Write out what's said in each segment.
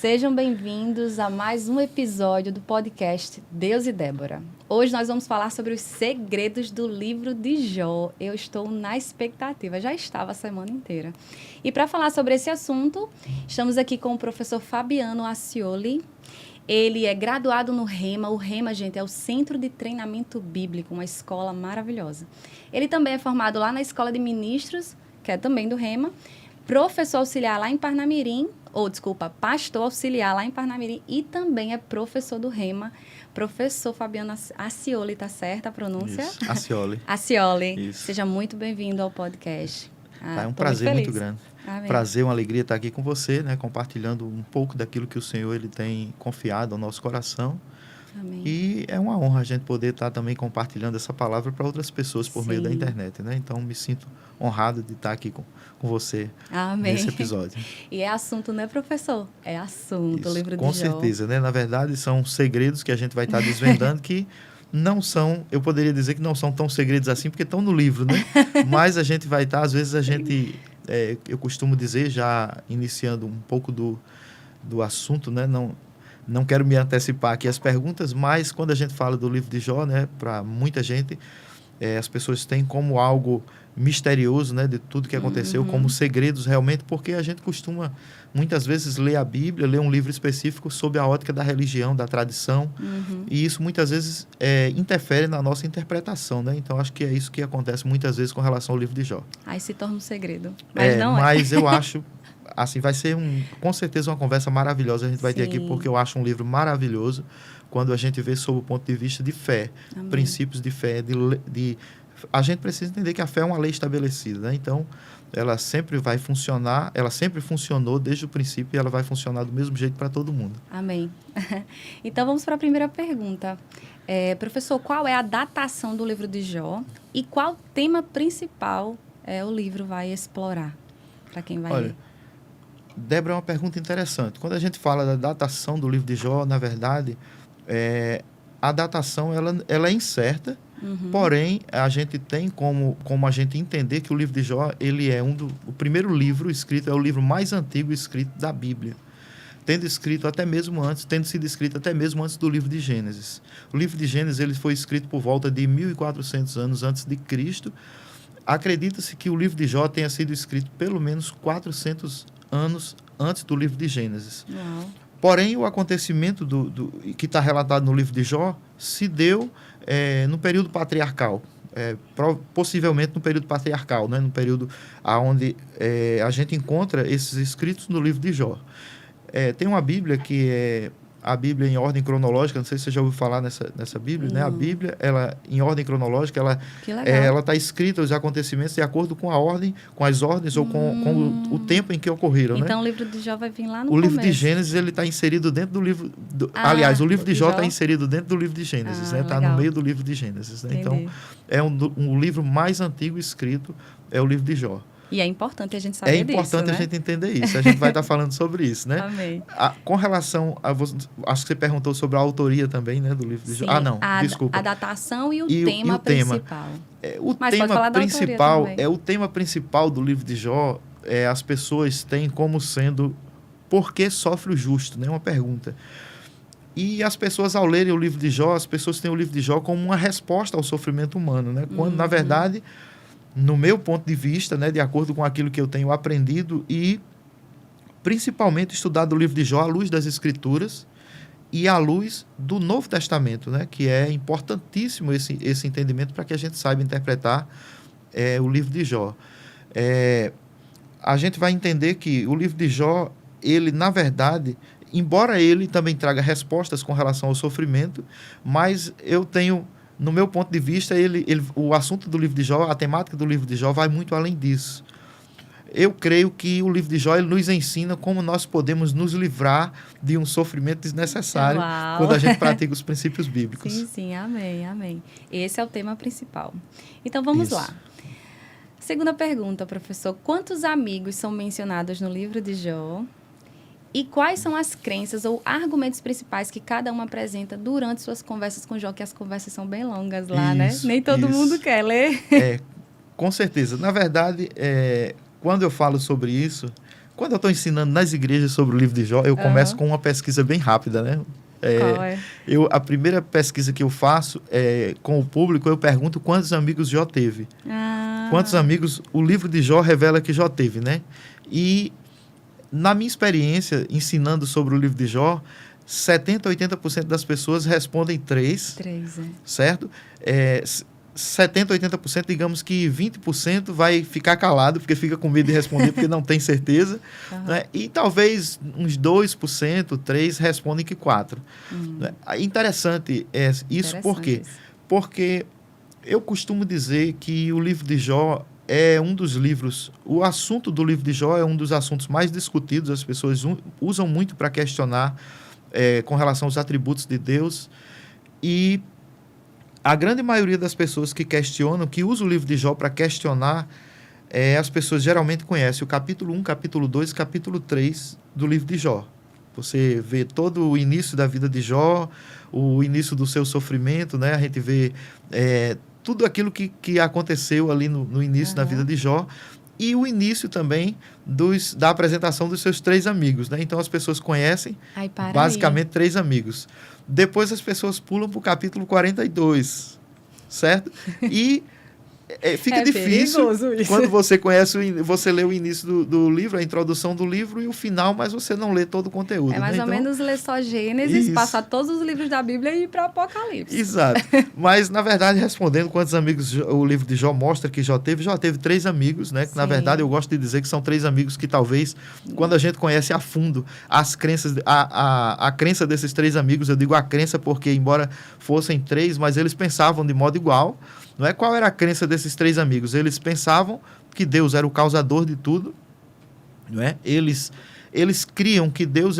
Sejam bem-vindos a mais um episódio do podcast Deus e Débora. Hoje nós vamos falar sobre os segredos do livro de Jó. Eu estou na expectativa, já estava a semana inteira. E para falar sobre esse assunto, estamos aqui com o professor Fabiano Accioli. Ele é graduado no Rhema. O Rhema, gente, é o Centro de Treinamento Bíblico, uma escola maravilhosa. Ele também é formado lá na Escola de Ministros, que é também do Rhema, professor auxiliar lá em Parnamirim, pastor auxiliar lá em Parnamirim e também é professor do Rhema, professor Fabiano Accioli, tá certa a pronúncia? Isso, Accioli. Accioli. Isso. Seja muito bem-vindo ao podcast. É um prazer muito grande. Amém. Prazer, uma alegria estar aqui com você, né, compartilhando um pouco daquilo que o Senhor ele tem confiado ao nosso coração. Amém. E é uma honra a gente poder estar também compartilhando essa palavra para outras pessoas por meio da internet, né? Então, me sinto honrado de estar aqui com você. Amém. Nesse episódio. E é assunto, né, professor? É assunto, Isso, o livro de Jó. Com certeza, né? Na verdade, são segredos que a gente vai estar desvendando que não são, eu poderia dizer que não são tão segredos assim, porque estão no livro, né? Mas a gente vai estar, às vezes a gente, eu costumo dizer, já iniciando um pouco do assunto, né? Não quero me antecipar aqui as perguntas, mas quando a gente fala do livro de Jó, né, para muita gente, as pessoas têm como algo misterioso, né, de tudo que aconteceu, como segredos realmente, porque a gente costuma muitas vezes ler a Bíblia, ler um livro específico sob a ótica da religião, da tradição, e isso muitas vezes interfere na nossa interpretação, né? Então acho que é isso que acontece muitas vezes com relação ao livro de Jó. Aí se torna um segredo, mas não Mas eu acho, assim, vai ser com certeza uma conversa maravilhosa, a gente vai ter aqui, porque eu acho um livro maravilhoso, quando a gente vê sob o ponto de vista de fé, Amém. Princípios de fé, a gente precisa entender que a fé é uma lei estabelecida, né? Então, ela sempre vai funcionar, ela sempre funcionou desde o princípio e ela vai funcionar do mesmo jeito para todo mundo. Amém. Então, vamos para a primeira pergunta. Professor, qual é a datação do livro de Jó e qual tema principal o livro vai explorar, para quem vai ler? Débora, é uma pergunta interessante. Quando a gente fala da datação do livro de Jó, na verdade, a datação ela é incerta, porém, a gente tem como a gente entender que o livro de Jó, ele é o primeiro livro escrito, é o livro mais antigo escrito da Bíblia, tendo sido escrito até mesmo antes do livro de Gênesis. O livro de Gênesis ele foi escrito por volta de 1400 anos antes de Cristo. Acredita-se que o livro de Jó tenha sido escrito pelo menos 400 anos antes do livro de Gênesis. Uau. Porém, o acontecimento que está relatado no livro de Jó se deu no período patriarcal, possivelmente no período patriarcal, né? No período onde a gente encontra esses escritos no livro de Jó. Tem uma Bíblia que é a Bíblia em ordem cronológica, não sei se você já ouviu falar nessa Bíblia, né? A Bíblia, ela em ordem cronológica, ela está escrita os acontecimentos de acordo com a ordem, com as ordens ou com o tempo em que ocorreram, então, né? O livro de Jó vai vir lá no começo. livro De Gênesis, ele está inserido dentro do livro... aliás, o livro de Jó está inserido dentro do livro de Gênesis, né? Está no meio do livro de Gênesis, né? Então, é um livro mais antigo escrito, é o livro de Jó. E é importante a gente saber disso, É importante a gente entender isso. A gente vai estar falando sobre isso, né? Amém. Com relação acho que você perguntou sobre a autoria também, né, do livro de Jó. Desculpa. A datação e o tema principal. O tema principal do livro de Jó, as pessoas têm como sendo por que sofre o justo, né? Uma pergunta. E as pessoas, ao lerem o livro de Jó, as pessoas têm o livro de Jó como uma resposta ao sofrimento humano, né? Quando, na verdade, no meu ponto de vista, né, de acordo com aquilo que eu tenho aprendido e principalmente estudado o livro de Jó à luz das Escrituras e à luz do Novo Testamento, né, que é importantíssimo esse entendimento para que a gente saiba interpretar o livro de Jó. A gente vai entender que o livro de Jó, ele, na verdade, embora ele também traga respostas com relação ao sofrimento, mas eu tenho... No meu ponto de vista, o assunto do livro de Jó, a temática do livro de Jó vai muito além disso. Eu creio que o livro de Jó ele nos ensina como nós podemos nos livrar de um sofrimento desnecessário quando a gente pratica os princípios bíblicos. Sim, amém, amém. Esse é o tema principal. Então, vamos lá. Segunda pergunta, professor. Quantos amigos são mencionados no livro de Jó? E quais são as crenças ou argumentos principais que cada um apresenta durante suas conversas com Jó, que as conversas são bem longas lá, né? Nem todo mundo quer ler. Com certeza. Na verdade, quando eu falo sobre isso, Quando eu estou ensinando nas igrejas sobre o livro de Jó, eu começo com uma pesquisa bem rápida, né? Qual é? A primeira pesquisa que eu faço com o público, eu pergunto quantos amigos Jó teve. Quantos amigos o livro de Jó revela que Jó teve, né? E na minha experiência, ensinando sobre o livro de Jó, 70%, 80% das pessoas respondem 3. 3, certo? 70%, 80%, digamos que 20% vai ficar calado, porque fica com medo de responder, porque não tem certeza. Né? E talvez uns 2%, 3% respondem que 4%. Né? Interessante isso, por quê? Porque eu costumo dizer que o livro de Jó é um dos livros, o assunto do livro de Jó é um dos assuntos mais discutidos, as pessoas usam muito para questionar com relação aos atributos de Deus, e a grande maioria das pessoas que questionam, que usam o livro de Jó para questionar, as pessoas geralmente conhecem o capítulo 1, capítulo 2, capítulo 3 do livro de Jó. Você vê todo o início da vida de Jó, o início do seu sofrimento, né? A gente vê tudo aquilo que aconteceu ali no início da vida de Jó, e o início também da apresentação dos seus 3 amigos, né? Então as pessoas conhecem basicamente 3 amigos. Depois as pessoas pulam para o capítulo 42, certo? E fica difícil quando você você lê o início do livro, a introdução do livro e o final, mas você não lê todo o conteúdo. É mais ou menos ler só Gênesis, passar todos os livros da Bíblia e ir para Apocalipse. Exato. Mas, na verdade, respondendo quantos amigos o livro de Jó mostra que Jó teve 3 amigos, né? Que, na verdade, eu gosto de dizer que são 3 amigos que talvez, quando a gente conhece a fundo as crenças, a crença desses 3 amigos, eu digo a crença porque, embora fossem 3, mas eles pensavam de modo igual. Não é? Qual era a crença desses 3 amigos? Eles pensavam que Deus era o causador de tudo. Não é? Eles criam que Deus,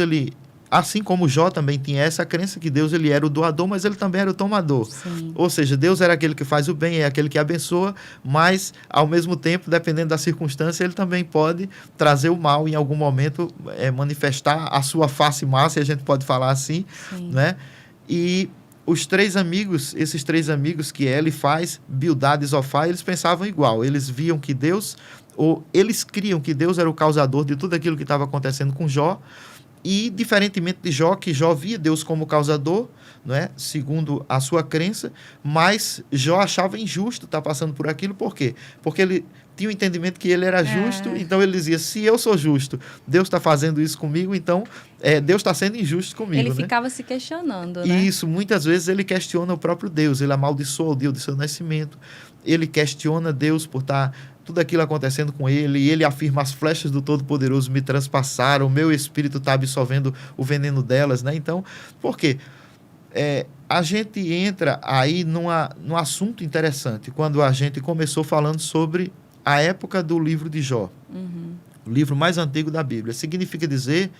assim como Jó também tinha essa crença que Deus era o doador, mas ele também era o tomador. Sim. Ou seja, Deus era aquele que faz o bem, é aquele que abençoa, mas, ao mesmo tempo, dependendo da circunstância, ele também pode trazer o mal em algum momento, manifestar a sua face má, se a gente pode falar assim. Né? E os 3 amigos, esses 3 amigos que Elifaz, Bildad e Zofar, eles pensavam igual. Eles viam que Deus, ou eles criam que Deus era o causador de tudo aquilo que estava acontecendo com Jó, e diferentemente de Jó, que Jó via Deus como causador, não é? Segundo a sua crença, mas Jó achava injusto estar passando por aquilo. Por quê? Porque ele tinha o entendimento que ele era justo, então ele dizia, se eu sou justo, Deus está fazendo isso comigo, então Deus está sendo injusto comigo. Ele ficava se questionando, né? Isso, muitas vezes ele questiona o próprio Deus, ele amaldiçoa o Deus do seu nascimento, ele questiona Deus por estar tudo aquilo acontecendo com ele, e ele afirma, as flechas do Todo-Poderoso me transpassaram, o meu espírito está absorvendo o veneno delas, né? Então, por quê? A gente entra aí num assunto interessante, quando a gente começou falando sobre a época do livro de Jó, o livro mais antigo da Bíblia. Significa dizer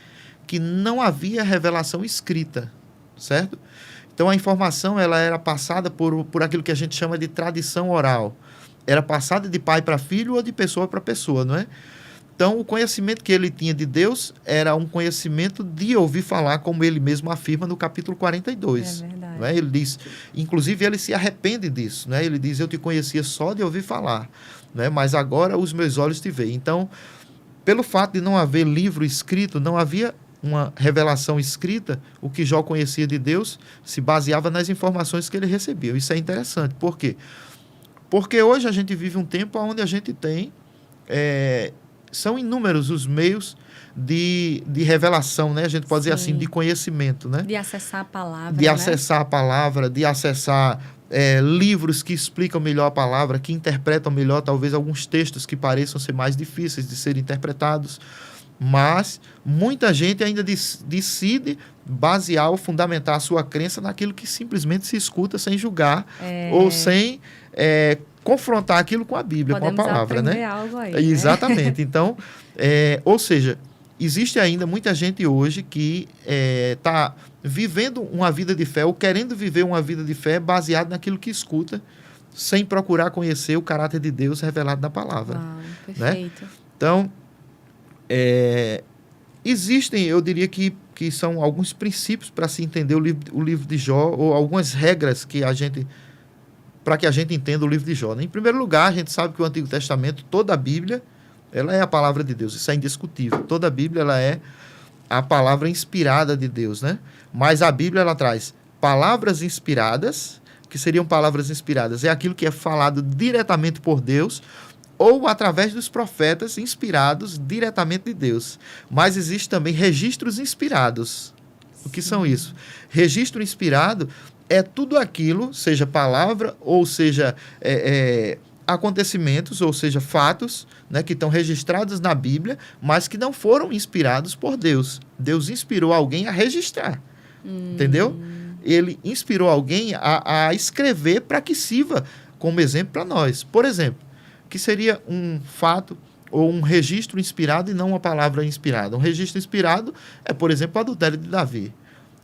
que não havia revelação escrita, certo? Então, a informação ela era passada por aquilo que a gente chama de tradição oral. Era passada de pai para filho ou de pessoa para pessoa, não é? Então, o conhecimento que ele tinha de Deus era um conhecimento de ouvir falar, como ele mesmo afirma no capítulo 42. É verdade. Não é? Ele diz, inclusive, ele se arrepende disso. Não é? Ele diz, eu te conhecia só de ouvir falar, não é? Mas agora os meus olhos te veem. Então, pelo fato de não haver livro escrito, não havia uma revelação escrita, o que Jó conhecia de Deus se baseava nas informações que ele recebia. Isso é interessante. Por quê? Porque hoje a gente vive um tempo onde a gente tem... são inúmeros os meios de revelação, né? A gente pode dizer assim, de conhecimento, né? De acessar a palavra, de acessar a palavra, de acessar livros que explicam melhor a palavra, que interpretam melhor, talvez, alguns textos que pareçam ser mais difíceis de serem interpretados. Mas muita gente ainda decide basear ou fundamentar a sua crença naquilo que simplesmente se escuta sem julgar ou sem... confrontar aquilo com a Bíblia, podemos com a palavra, né? Algo aí, exatamente. Né? Então, ou seja, existe ainda muita gente hoje que está vivendo uma vida de fé ou querendo viver uma vida de fé baseado naquilo que escuta, sem procurar conhecer o caráter de Deus revelado na palavra. Uau, perfeito. Né? Então, existem, eu diria que são alguns princípios para se entender o livro de Jó, ou algumas regras para que a gente entenda o livro de Jó. Em primeiro lugar, a gente sabe que o Antigo Testamento, toda a Bíblia, Ela é a palavra de Deus, isso é indiscutível. Toda a Bíblia ela é a palavra inspirada de Deus, né? Mas a Bíblia ela traz palavras inspiradas, que seriam palavras inspiradas, é aquilo que é falado diretamente por Deus ou através dos profetas inspirados diretamente de Deus. Mas existe também registros inspirados. O que são isso? Registro inspirado é tudo aquilo, seja palavra ou seja acontecimentos, ou seja, fatos, né, que estão registrados na Bíblia, mas que não foram inspirados por Deus. Deus inspirou alguém a registrar, entendeu? Ele inspirou alguém a escrever para que sirva como exemplo para nós. Por exemplo, que seria um fato ou um registro inspirado e não uma palavra inspirada. Um registro inspirado é, por exemplo, o adultério de Davi,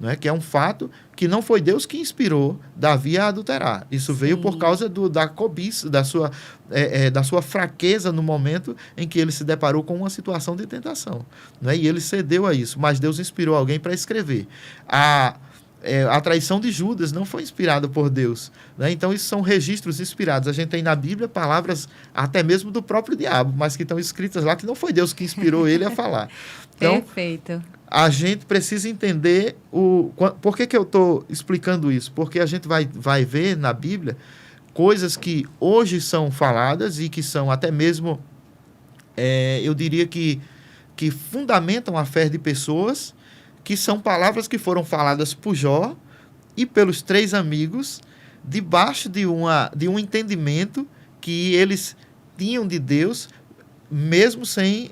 né? Que é um fato que não foi Deus que inspirou Davi a adulterar. Isso veio por causa da cobiça, da sua fraqueza no momento em que ele se deparou com uma situação de tentação, né? E ele cedeu a isso, mas Deus inspirou alguém para escrever. A traição de Judas não foi inspirada por Deus, né? Então, isso são registros inspirados. A gente tem na Bíblia palavras até mesmo do próprio diabo, mas que estão escritas lá que não foi Deus que inspirou ele a falar. Então, perfeito. A gente precisa entender por que eu estou explicando isso? Porque a gente vai ver na Bíblia coisas que hoje são faladas e que são até mesmo, eu diria que fundamentam a fé de pessoas, que são palavras que foram faladas por Jó e pelos 3 amigos, debaixo de um entendimento que eles tinham de Deus, mesmo sem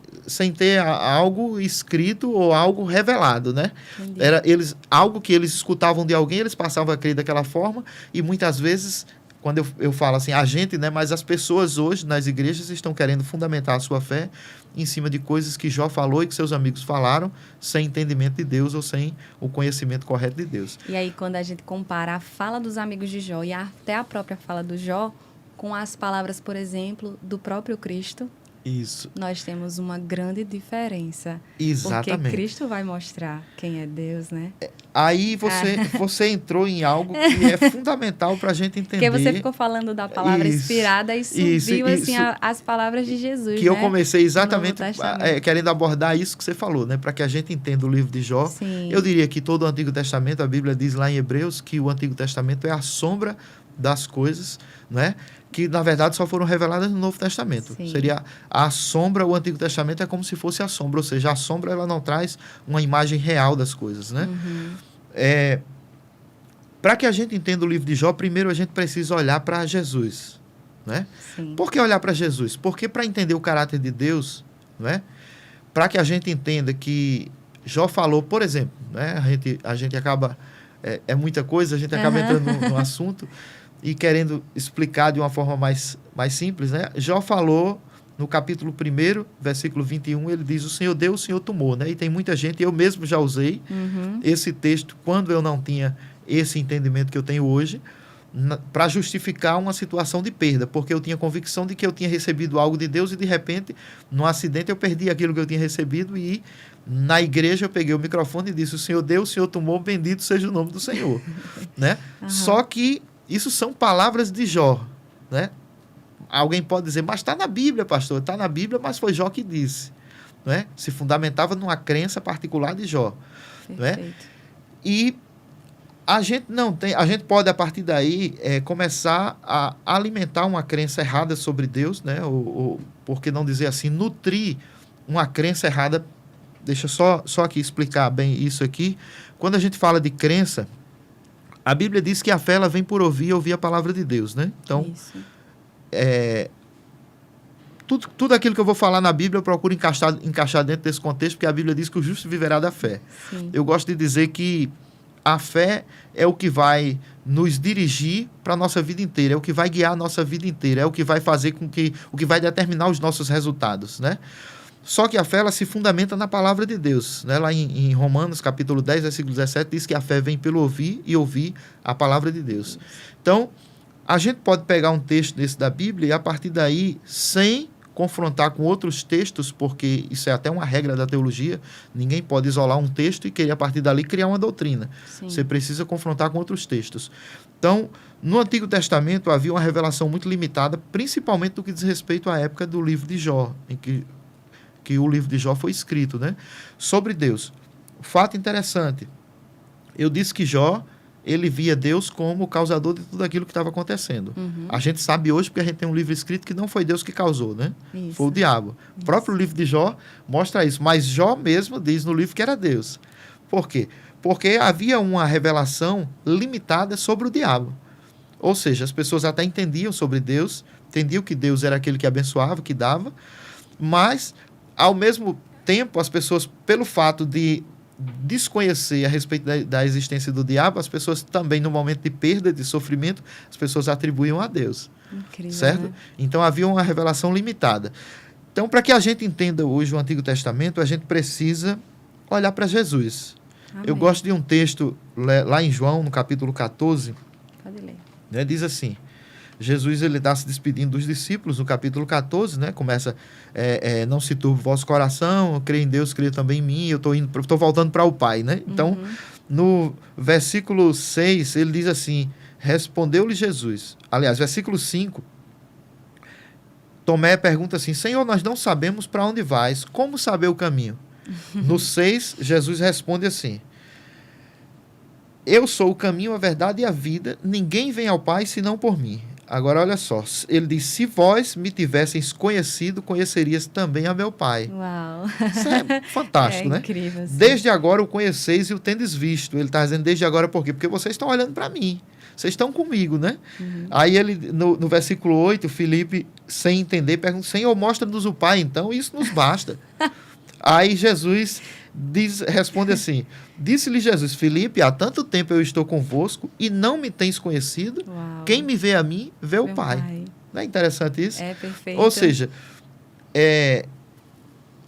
ter algo escrito ou algo revelado, né? Era algo que eles escutavam de alguém, eles passavam a crer daquela forma, e muitas vezes, quando eu falo assim, a gente, né? Mas as pessoas hoje nas igrejas estão querendo fundamentar a sua fé em cima de coisas que Jó falou e que seus amigos falaram, sem entendimento de Deus ou sem o conhecimento correto de Deus. E aí, quando a gente compara a fala dos amigos de Jó e até a própria fala do Jó com as palavras, por exemplo, do próprio Cristo, isso, nós temos uma grande diferença. Exatamente. Porque Cristo vai mostrar quem é Deus, né? Aí você entrou em algo que é fundamental para a gente entender. Porque você ficou falando da palavra inspirada e subiu assim, as palavras de Jesus, que né? Eu comecei exatamente querendo abordar isso que você falou, né? Para que a gente entenda o livro de Jó. Sim. Eu diria que todo o Antigo Testamento, a Bíblia diz lá em Hebreus que o Antigo Testamento é a sombra das coisas, né? Que na verdade só foram reveladas no Novo Testamento. Sim. Seria a sombra, o Antigo Testamento é como se fosse a sombra, ou seja, a sombra ela não traz uma imagem real das coisas, né? Para que a gente entenda o livro de Jó, primeiro a gente precisa olhar para Jesus, né? Sim. Por que olhar para Jesus? Porque para entender o caráter de Deus, né? Para que a gente entenda que Jó falou, por exemplo, né? A gente acaba é muita coisa, a gente acaba entrando no assunto e querendo explicar de uma forma mais simples, né? Jó falou no capítulo 1, versículo 21, ele diz, o Senhor deu, o Senhor tomou, né? E tem muita gente, eu mesmo já usei esse texto quando eu não tinha esse entendimento que eu tenho hoje, para justificar uma situação de perda, porque eu tinha convicção de que eu tinha recebido algo de Deus e de repente, num acidente, eu perdi aquilo que eu tinha recebido e na igreja eu peguei o microfone e disse, o Senhor deu, o Senhor tomou, bendito seja o nome do Senhor, né? Só que isso são palavras de Jó, né? Alguém pode dizer, mas está na Bíblia, pastor. Está na Bíblia, mas foi Jó que disse, né? Se fundamentava numa crença particular de Jó. Né? E a gente pode, a partir daí, começar a alimentar uma crença errada sobre Deus, né? Ou, por que não dizer assim, nutrir uma crença errada. Deixa só aqui explicar bem isso aqui. Quando a gente fala de crença, a Bíblia diz que a fé ela vem por ouvir a palavra de Deus, né? Então, tudo aquilo que eu vou falar na Bíblia eu procuro encaixar dentro desse contexto, porque a Bíblia diz que o justo viverá da fé. Sim. Eu gosto de dizer que a fé é o que vai nos dirigir para a nossa vida inteira, é o que vai guiar a nossa vida inteira, é o que vai fazer o que vai determinar os nossos resultados, né? Só que a fé ela se fundamenta na palavra de Deus, né? Lá em Romanos, capítulo 10, versículo 17, diz que a fé vem pelo ouvir e ouvir a palavra de Deus. Então, a gente pode pegar um texto desse da Bíblia e, a partir daí, sem confrontar com outros textos, porque isso é até uma regra da teologia, ninguém pode isolar um texto e querer, a partir dali, criar uma doutrina. Sim. Você precisa confrontar com outros textos. Então, no Antigo Testamento havia uma revelação muito limitada, principalmente no que diz respeito à época do livro de Jó, em que que o livro de Jó foi escrito, né? Sobre Deus. Fato interessante. Eu disse que Jó, ele via Deus como o causador de tudo aquilo que estava acontecendo. A gente sabe hoje, porque a gente tem um livro escrito que não foi Deus que causou, né? Isso. Foi o diabo. O próprio livro de Jó mostra isso. Mas Jó mesmo diz no livro que era Deus. Por quê? Porque havia uma revelação limitada sobre o diabo. Ou seja, as pessoas até entendiam sobre Deus, entendiam que Deus era aquele que abençoava, que dava, mas, ao mesmo tempo, as pessoas, pelo fato de desconhecer a respeito da existência do diabo, as pessoas também, no momento de perda, de sofrimento, as pessoas atribuíam a Deus. Incrível, certo? né? Então, havia uma revelação limitada. Então, para que a gente entenda hoje o Antigo Testamento, a gente precisa olhar para Jesus. Amém. Eu gosto de um texto lá em João, no capítulo 14, Pode ler. né, diz assim, Jesus ele está se despedindo dos discípulos no capítulo 14, né, começa, não se turbe o vosso coração, crê em Deus, crê também em mim, eu estou voltando para o Pai, né? Então, no versículo 6, ele diz assim, respondeu-lhe Jesus, aliás, versículo 5, Tomé pergunta assim, Senhor, nós não sabemos para onde vais, como saber o caminho? No 6, Jesus responde assim, eu sou o caminho, a verdade e a vida. Ninguém vem ao Pai senão por mim. Agora, olha só. Ele diz, se vós me tivesseis conhecido, conhecerias também a meu Pai. Uau. Isso é fantástico, né? Incrível. Sim. Desde agora o conheceis e o tendes visto. Ele está dizendo desde agora por quê? Porque vocês estão olhando para mim. Vocês estão comigo, né? Aí ele, no versículo 8, Filipe, sem entender, pergunta, Senhor, mostra-nos o Pai, então, isso nos basta. Aí Jesus responde assim, disse-lhe Jesus, Filipe, há tanto tempo eu estou convosco e não me tens conhecido, Uau. quem me vê a mim, vê o Meu Pai. Não é interessante isso? É perfeito. Ou seja,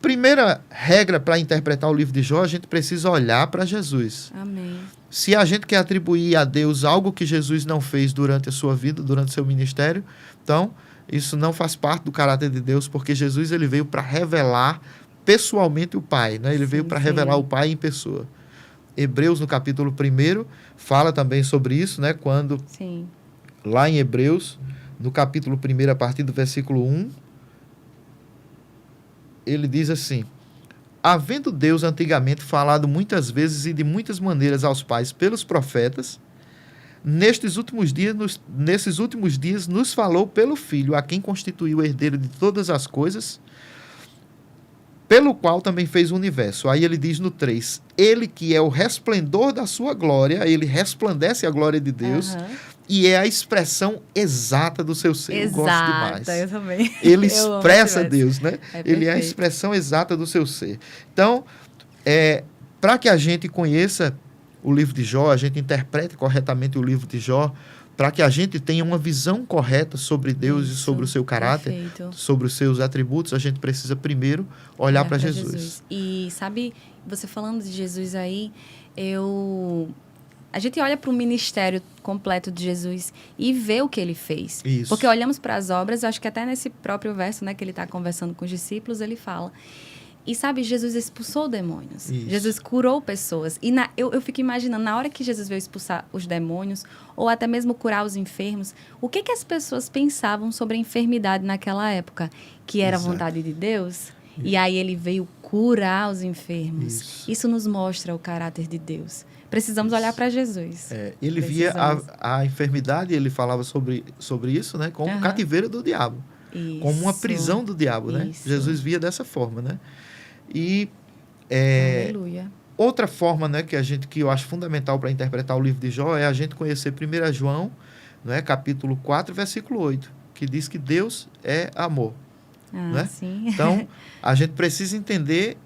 primeira regra para interpretar o livro de Jó, a gente precisa olhar para Jesus. Amém. Se a gente quer atribuir a Deus algo que Jesus não fez durante a sua vida, durante o seu ministério, então isso não faz parte do caráter de Deus, porque Jesus ele veio para revelar pessoalmente o Pai, né? Ele veio para revelar o Pai em pessoa. Hebreus, no capítulo 1, fala também sobre isso, né? Quando, lá em Hebreus, no capítulo 1, a partir do versículo 1, ele diz assim, havendo Deus antigamente falado muitas vezes e de muitas maneiras aos pais pelos profetas, nesses últimos dias nos falou pelo Filho, a quem constituiu o herdeiro de todas as coisas, pelo qual também fez o universo. Aí ele diz no 3, ele que é o resplendor da sua glória, ele resplandece a glória de Deus, e é a expressão exata do seu ser. Eu gosto demais. Eu também. Ele expressa Deus, né? Ele é a perfeito. expressão exata do seu ser. Então, para que a gente conheça o livro de Jó, a gente interprete corretamente o livro de Jó, para que a gente tenha uma visão correta sobre Deus e sobre o seu caráter, sobre os seus atributos, a gente precisa primeiro olhar para Jesus. E sabe, você falando de Jesus aí, a gente olha para o ministério completo de Jesus e vê o que ele fez. Isso. Porque olhamos para as obras, acho que até nesse próprio verso, né, que ele está conversando com os discípulos, ele fala... E sabe, Jesus expulsou demônios. Isso. Jesus curou pessoas. E eu fico imaginando, na hora que Jesus veio expulsar os demônios, ou até mesmo curar os enfermos, o que as pessoas pensavam sobre a enfermidade naquela época? Que era a vontade de Deus? E aí ele veio curar os enfermos. Isso nos mostra o caráter de Deus. Precisamos olhar para Jesus. Ele via a enfermidade, ele falava sobre isso, né, como um cativeiro do diabo. Isso. Como uma prisão do diabo, né? Isso. Jesus via dessa forma, né? E Aleluia. outra forma, né, que eu acho fundamental para interpretar o livro de Jó é a gente conhecer 1 João, né, capítulo 4, versículo 8, que diz que Deus é amor. Né? Sim. Então, a gente precisa entender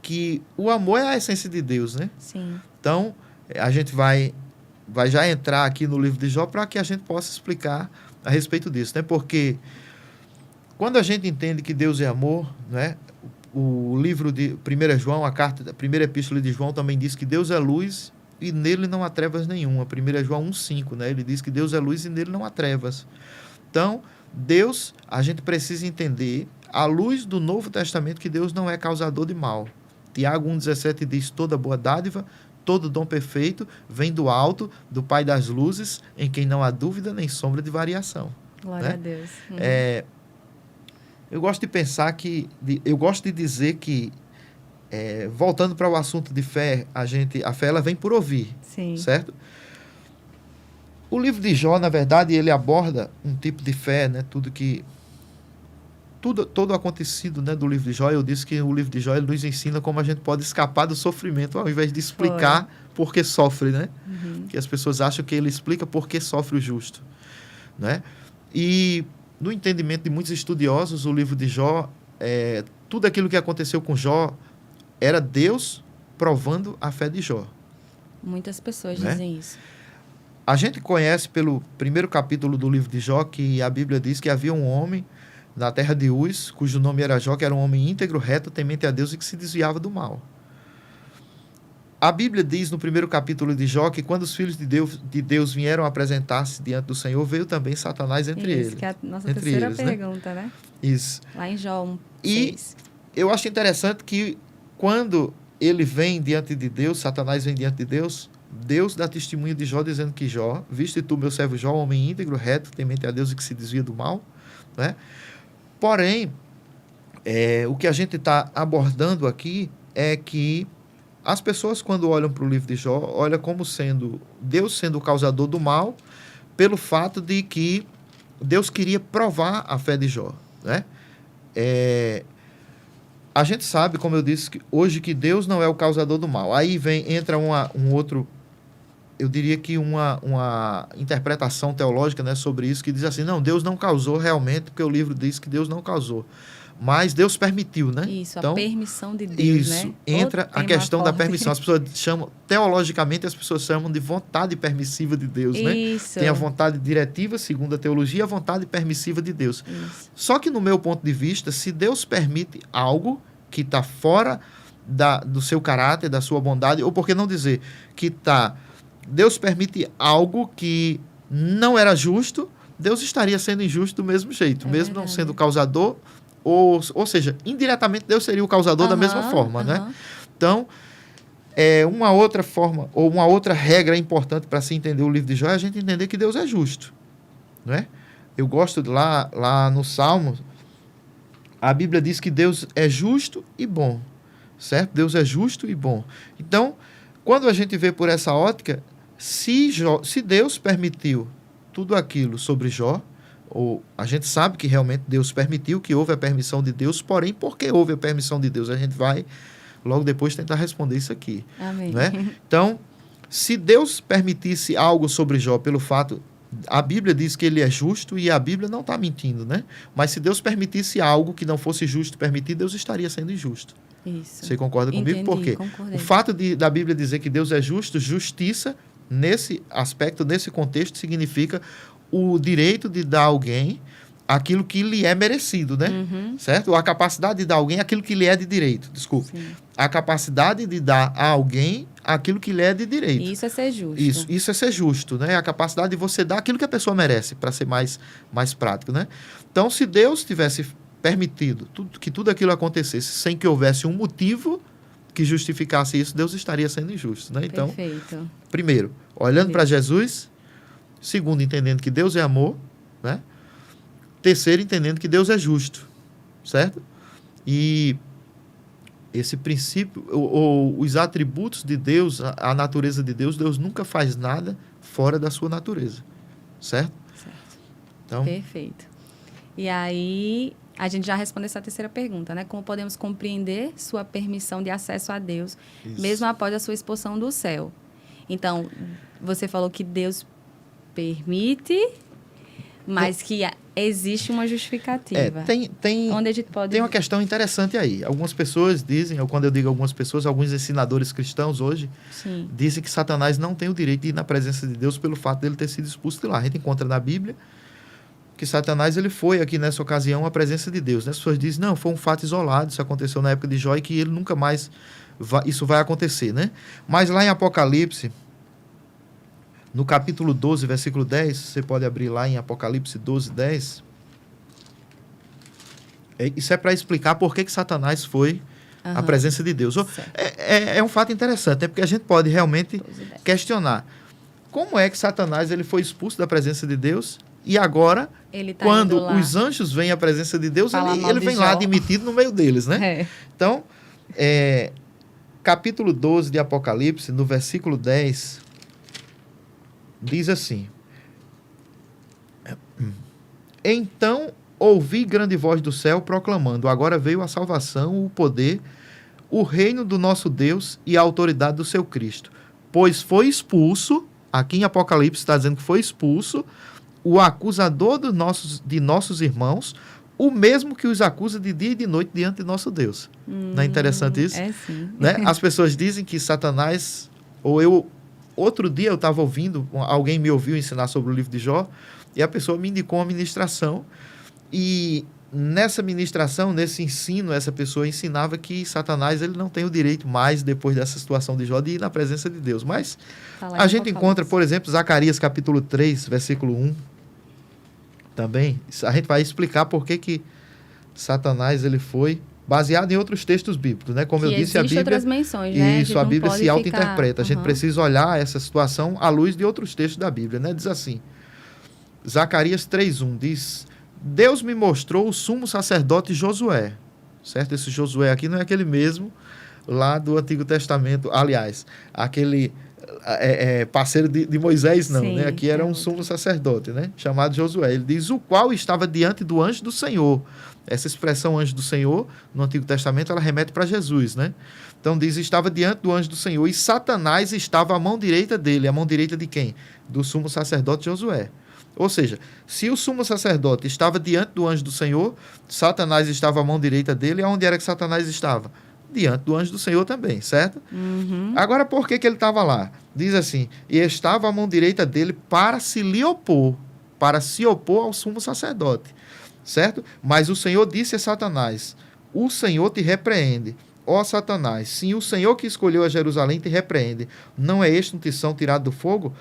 que o amor é a essência de Deus, né? Sim. Então, a gente vai já entrar aqui no livro de Jó para que a gente possa explicar a respeito disso, né? Porque quando a gente entende que Deus é amor, né? O livro de 1 João, a primeira epístola de João também diz que Deus é luz e nele não há trevas nenhuma. 1 João 1,5, né? Ele diz que Deus é luz e nele não há trevas. Então, Deus, a gente precisa entender, à luz do Novo Testamento, que Deus não é causador de mal. Tiago 1,17 diz, toda boa dádiva, todo dom perfeito vem do alto, do Pai das luzes, em quem não há dúvida nem sombra de variação. Glória né? a Deus. Eu gosto de pensar eu gosto de dizer que, voltando para o assunto de fé, a fé ela vem por ouvir, Sim. certo? O livro de Jó, na verdade, ele aborda um tipo de fé, né? Todo acontecido, né, do livro de Jó, eu disse que o livro de Jó ele nos ensina como a gente pode escapar do sofrimento, ao invés de explicar por que sofre, né? Que as pessoas acham que ele explica por que sofre o justo, né? E no entendimento de muitos estudiosos, o livro de Jó, tudo aquilo que aconteceu com Jó era Deus provando a fé de Jó. Muitas pessoas né? dizem isso. A gente conhece pelo primeiro capítulo do livro de Jó que a Bíblia diz que havia um homem na terra de Uz, cujo nome era Jó, que era um homem íntegro, reto, temente a Deus e que se desviava do mal. A Bíblia diz no primeiro capítulo de Jó que quando os filhos de Deus vieram apresentar-se diante do Senhor, veio também Satanás entre eles. Isso, que é a nossa entre terceira eles, pergunta, né? Isso. Lá em Jó 1, E 6. eu acho interessante que quando ele vem diante de Deus, Satanás vem diante de Deus, Deus dá testemunho de Jó dizendo que Jó, viste tu meu servo Jó, homem íntegro, reto, temente a Deus e que se desvia do mal, né? Porém, o que a gente está abordando aqui é que as pessoas, quando olham para o livro de Jó, olham como sendo Deus sendo o causador do mal, pelo fato de que Deus queria provar a fé de Jó, né? A gente sabe, como eu disse, hoje que Deus não é o causador do mal. Aí entra um outro, eu diria que uma interpretação teológica, né, sobre isso, que diz assim, não, Deus não causou realmente, porque o livro diz que Deus não causou. Mas Deus permitiu, né? Isso, então, a permissão de Deus, isso, né? entra a questão da permissão. As pessoas chamam, teologicamente, as pessoas chamam de vontade permissiva de Deus, né? Isso. Tem a vontade diretiva, segundo a teologia, a vontade permissiva de Deus. Isso. Só que, no meu ponto de vista, se Deus permite algo que está fora do seu caráter, da sua bondade, ou por que não dizer que Deus permite algo que não era justo, Deus estaria sendo injusto do mesmo jeito, mesmo não sendo causador, ou seja, indiretamente Deus seria o causador da mesma forma, né? Então, uma outra forma, ou uma outra regra importante para se entender o livro de Jó é a gente entender que Deus é justo, não é? Eu gosto de lá no Salmo, a Bíblia diz que Deus é justo e bom, certo? Deus é justo e bom. Então, quando a gente vê por essa ótica, se Deus permitiu tudo aquilo sobre Jó, ou a gente sabe que realmente Deus permitiu, que houve a permissão de Deus, porém, por que houve a permissão de Deus? A gente vai logo depois tentar responder isso aqui. Amém. Né? Então, se Deus permitisse algo sobre Jó pelo fato, a Bíblia diz que ele é justo e a Bíblia não está mentindo, né? Mas se Deus permitisse algo que não fosse justo permitir, Deus estaria sendo injusto. Isso. Você concorda comigo? Por quê? Concordei. O fato da Bíblia dizer que Deus é justo, justiça, nesse aspecto, nesse contexto, significa o direito de dar a alguém aquilo que lhe é merecido, né? Certo? Ou a capacidade de dar a alguém aquilo que lhe é de direito. Desculpe. Sim. A capacidade de dar a alguém aquilo que lhe é de direito. Isso é ser justo. Isso é ser justo, né? A capacidade de você dar aquilo que a pessoa merece, para ser mais prático, né? Então, se Deus tivesse permitido que tudo aquilo acontecesse sem que houvesse um motivo que justificasse isso, Deus estaria sendo injusto, né? Então, Perfeito. primeiro, olhando para Jesus. Segundo, entendendo que Deus é amor, né? Terceiro, entendendo que Deus é justo, certo? E esse princípio, ou os atributos de Deus, a natureza de Deus, Deus nunca faz nada fora da sua natureza, certo? Então, perfeito. E aí, a gente já respondeu essa terceira pergunta, né? Como podemos compreender sua permissão de acesso a Deus, mesmo após a sua expulsão do céu? Então, você falou que Deus permite, mas que existe uma justificativa. Onde a gente pode... Tem uma questão interessante aí. Algumas pessoas dizem, ou quando eu digo algumas pessoas, alguns ensinadores cristãos hoje, Sim. dizem que Satanás não tem o direito de ir na presença de Deus pelo fato dele ter sido expulso de lá. A gente encontra na Bíblia que Satanás ele foi aqui nessa ocasião à presença de Deus. As pessoas dizem, não, foi um fato isolado, isso aconteceu na época de Jó e que ele nunca mais isso vai acontecer, né? Mas lá em Apocalipse, no capítulo 12, versículo 10, você pode abrir lá em Apocalipse 12, 10. Isso é para explicar por que Satanás foi à presença de Deus. É um fato interessante, porque a gente pode realmente questionar como é que Satanás ele foi expulso da presença de Deus e agora, Ele tá quando indo lá os anjos vêm à presença de Deus, falar mal ele de vem lá Jó. admitido no meio deles, né? É. Então, capítulo 12 de Apocalipse, no versículo 10, diz assim: Então ouvi grande voz do céu proclamando: agora veio a salvação, o poder, o reino do nosso Deus e a autoridade do seu Cristo. Pois foi expulso, aqui em Apocalipse está dizendo que foi expulso, o acusador de nossos irmãos, o mesmo que os acusa de dia e de noite diante de nosso Deus. Não é interessante isso? É sim. Né? As pessoas dizem que Satanás, outro dia eu estava ouvindo, alguém me ouviu ensinar sobre o livro de Jó, e a pessoa me indicou uma ministração, e nessa ministração, nesse ensino, essa pessoa ensinava que Satanás ele não tem o direito mais, depois dessa situação de Jó, de ir na presença de Deus. Mas a gente encontra, por exemplo, Zacarias capítulo 3, versículo 1, também. A gente vai explicar por que Satanás ele foi baseado em outros textos bíblicos, né? Como eu disse, a Bíblia... outras menções, né? Isso, a Bíblia se auto-interpreta. A gente Uhum. precisa olhar essa situação à luz de outros textos da Bíblia, né? Diz assim, Zacarias 3:1 diz: Deus me mostrou o sumo sacerdote Josué. Certo? Esse Josué aqui não é aquele mesmo lá do Antigo Testamento. Aliás, aquele parceiro de Moisés, não. Sim, Né? Aqui era um outro. sumo sacerdote, né? Chamado Josué. Ele diz: o qual estava diante do anjo do Senhor. Essa expressão anjo do Senhor, no Antigo Testamento, ela remete para Jesus, né? Então diz: estava diante do anjo do Senhor e Satanás estava à mão direita dele. A mão direita de quem? Do sumo sacerdote Josué. Ou seja, se o sumo sacerdote estava diante do anjo do Senhor, Satanás estava à mão direita dele, e onde era que Satanás estava? Diante do anjo do Senhor também, certo? Uhum. Agora, por que ele estava lá? Diz assim: e estava à mão direita dele para se lhe opor, para se opor ao sumo sacerdote, certo? Mas o Senhor disse a Satanás: o Senhor te repreende, ó Satanás, sim, o Senhor que escolheu a Jerusalém te repreende. Não é este um tição tirado do fogo?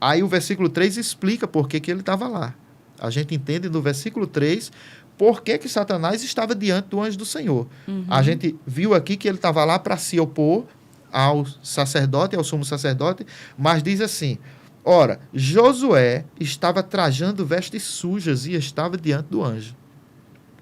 Aí o versículo 3 explica por que ele estava lá. A gente entende no versículo 3 por que Satanás estava diante do anjo do Senhor. Uhum. A gente viu aqui que ele estava lá para se opor ao sacerdote, ao sumo sacerdote, mas diz assim: ora, Josué estava trajando vestes sujas e estava diante do anjo.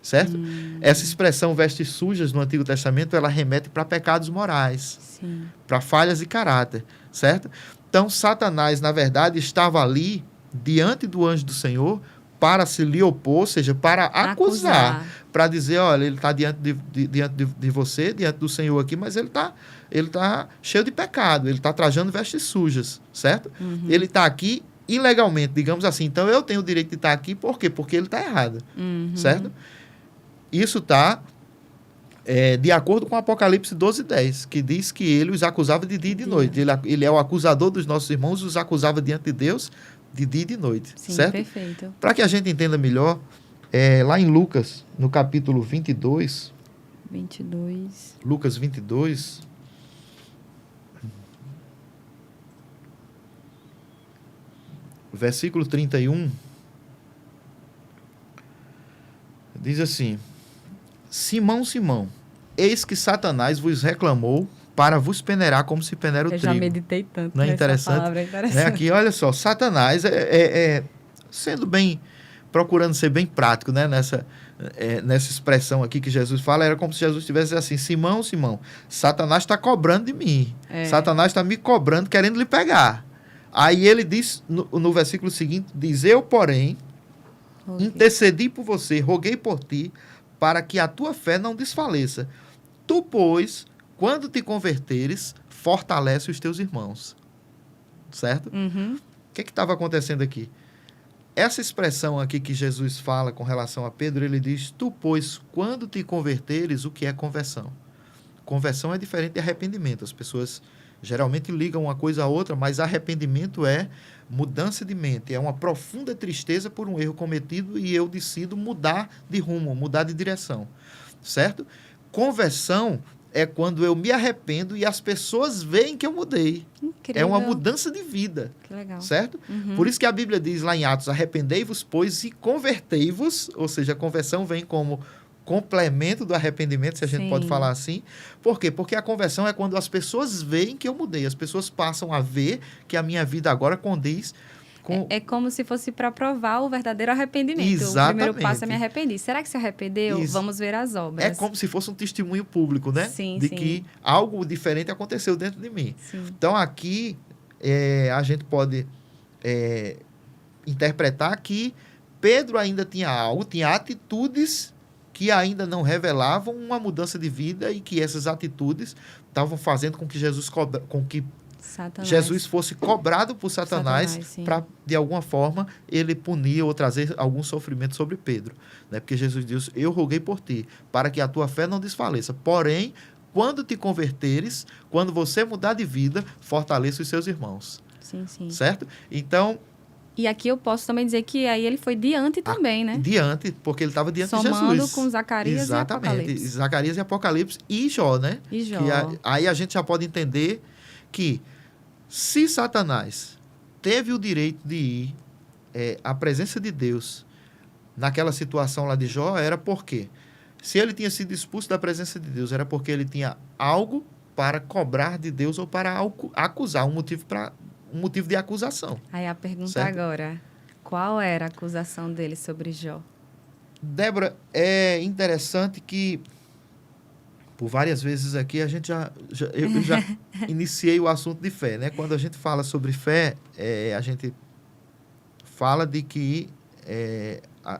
Certo? Essa expressão vestes sujas no Antigo Testamento, ela remete para pecados morais, para falhas de caráter, certo? Então, Satanás, na verdade, estava ali diante do anjo do Senhor para se lhe opor, ou seja, para acusar. Para dizer: olha, ele está diante de você, diante do Senhor aqui, mas ele tá cheio de pecado, ele está trajando vestes sujas, certo? Uhum. Ele está aqui ilegalmente, digamos assim. Então, eu tenho o direito de estar aqui, por quê? Porque ele está errado, certo? Isso está de acordo com Apocalipse 12:10, que diz que ele os acusava de dia e de noite. Ele é o acusador dos nossos irmãos, os acusava diante de Deus de dia e de noite. Sim, certo? Perfeito. Para que a gente entenda melhor, lá em Lucas, no capítulo 22, Lucas 22, versículo 31, diz assim: Simão, Simão, eis que Satanás vos reclamou para vos peneirar como se peneira o trigo. Eu já meditei tanto. Não é interessante? Palavra, é interessante. Aqui, olha só, Satanás procurando ser bem prático, né? Nessa expressão aqui que Jesus fala, era como se Jesus estivesse assim: Simão, Simão, Satanás está cobrando de mim. Satanás está me cobrando, querendo lhe pegar. Aí ele diz, no versículo seguinte, diz: eu, porém, intercedi por você, roguei por ti, para que a tua fé não desfaleça. Tu, pois, quando te converteres, fortalece os teus irmãos. Certo? Uhum. O que estava acontecendo aqui? Essa expressão aqui que Jesus fala com relação a Pedro, ele diz: tu, pois, quando te converteres, o que é conversão? Conversão é diferente de arrependimento. As pessoas geralmente ligam uma coisa a outra, mas arrependimento é mudança de mente, é uma profunda tristeza por um erro cometido e eu decido mudar de rumo, mudar de direção, certo? Conversão é quando eu me arrependo e as pessoas veem que eu mudei. Incrível. É uma mudança de vida. Que legal. Certo? Uhum. Por isso que a Bíblia diz lá em Atos: arrependei-vos, pois, e convertei-vos, ou seja, a conversão vem como complemento do arrependimento, se a gente pode falar assim. Por quê? Porque a conversão é quando as pessoas veem que eu mudei. As pessoas passam a ver que a minha vida agora condiz É como se fosse para provar o verdadeiro arrependimento. Exatamente. O primeiro passo é me arrepender. Será que se arrependeu? Vamos ver as obras. É como se fosse um testemunho público, né? Sim, de sim. que algo diferente aconteceu dentro de mim. Sim. Então, aqui, a gente pode interpretar que Pedro ainda tinha algo, tinha atitudes que ainda não revelavam uma mudança de vida e que essas atitudes estavam fazendo com que Jesus fosse cobrado por Satanás para, de alguma forma, ele punir ou trazer algum sofrimento sobre Pedro. Né? Porque Jesus disse, eu roguei por ti, para que a tua fé não desfaleça. Porém, quando te converteres, quando você mudar de vida, fortaleça os seus irmãos. Sim, sim. Certo? Então... E aqui eu posso também dizer que aí ele foi diante também, né? Diante, porque ele estava diante de Jesus. Somando com Zacarias Exatamente, e Apocalipse. Zacarias e Apocalipse e Jó, né? E Jó. Aí a gente já pode entender que se Satanás teve o direito de ir à presença de Deus naquela situação lá de Jó, era porque se ele tinha sido expulso da presença de Deus, era porque ele tinha algo para cobrar de Deus ou para acusar, um motivo de acusação. Aí a pergunta certo? Agora, qual era a acusação dele sobre Jó? Débora, é interessante que por várias vezes aqui eu já iniciei o assunto de fé, né? Quando a gente fala sobre fé, a gente fala de que,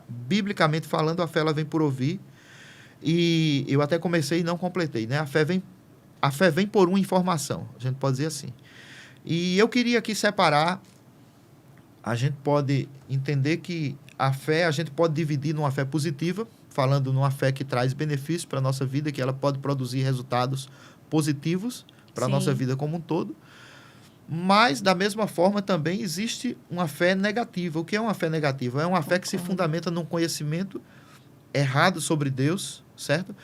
biblicamente falando, a fé ela vem por ouvir, e eu até comecei e não completei, né? A fé vem por uma informação, a gente pode dizer assim. E eu queria aqui separar, a gente pode entender que a fé, a gente pode dividir numa fé positiva, falando numa fé que traz benefícios para a nossa vida, que ela pode produzir resultados positivos para a nossa vida como um todo. Mas, da mesma forma, também existe uma fé negativa. O que é uma fé negativa? É uma fé que se fundamenta num conhecimento errado sobre Deus, certo?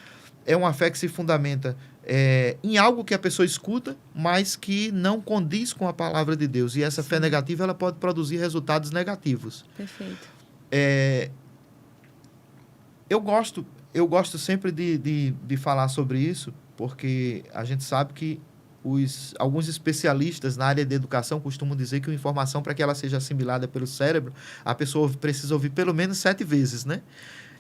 É uma fé que se fundamenta em algo que a pessoa escuta, mas que não condiz com a palavra de Deus. E essa fé negativa ela pode produzir resultados negativos. Perfeito. Eu gosto sempre de falar sobre isso, porque a gente sabe que alguns especialistas na área de educação costumam dizer que a informação, para que ela seja assimilada pelo cérebro, a pessoa precisa ouvir pelo menos 7 vezes, né?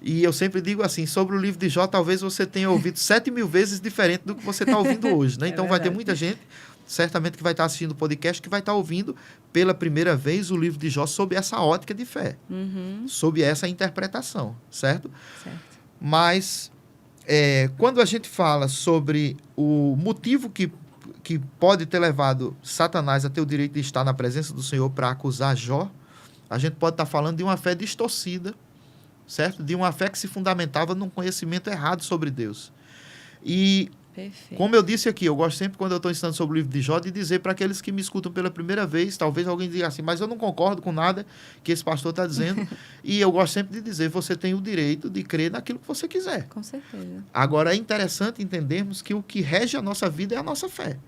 E eu sempre digo assim, sobre o livro de Jó, talvez você tenha ouvido 7.000 vezes diferente do que você está ouvindo hoje, né? Então vai ter muita gente, certamente, que vai estar assistindo o podcast, que vai estar ouvindo pela primeira vez o livro de Jó sob essa ótica de fé, sob essa interpretação, certo? Mas, quando a gente fala sobre o motivo que pode ter levado Satanás a ter o direito de estar na presença do Senhor para acusar Jó, a gente pode estar falando de uma fé distorcida, certo? De uma fé que se fundamentava num conhecimento errado sobre Deus. E, como eu disse aqui, eu gosto sempre, quando eu estou ensinando sobre o livro de Jó, de dizer para aqueles que me escutam pela primeira vez, talvez alguém diga assim, mas eu não concordo com nada que esse pastor está dizendo. E eu gosto sempre de dizer, você tem o direito de crer naquilo que você quiser. Com certeza. Agora, é interessante entendermos que o que rege a nossa vida é a nossa fé.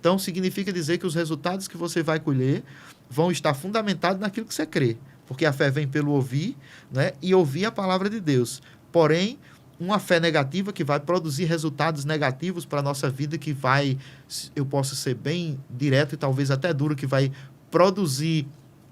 Então, significa dizer que os resultados que você vai colher vão estar fundamentados naquilo que você crê. Porque a fé vem pelo ouvir, né? E ouvir a palavra de Deus. Porém, uma fé negativa que vai produzir resultados negativos para a nossa vida, que vai, eu posso ser bem direto e talvez até duro, que vai produzir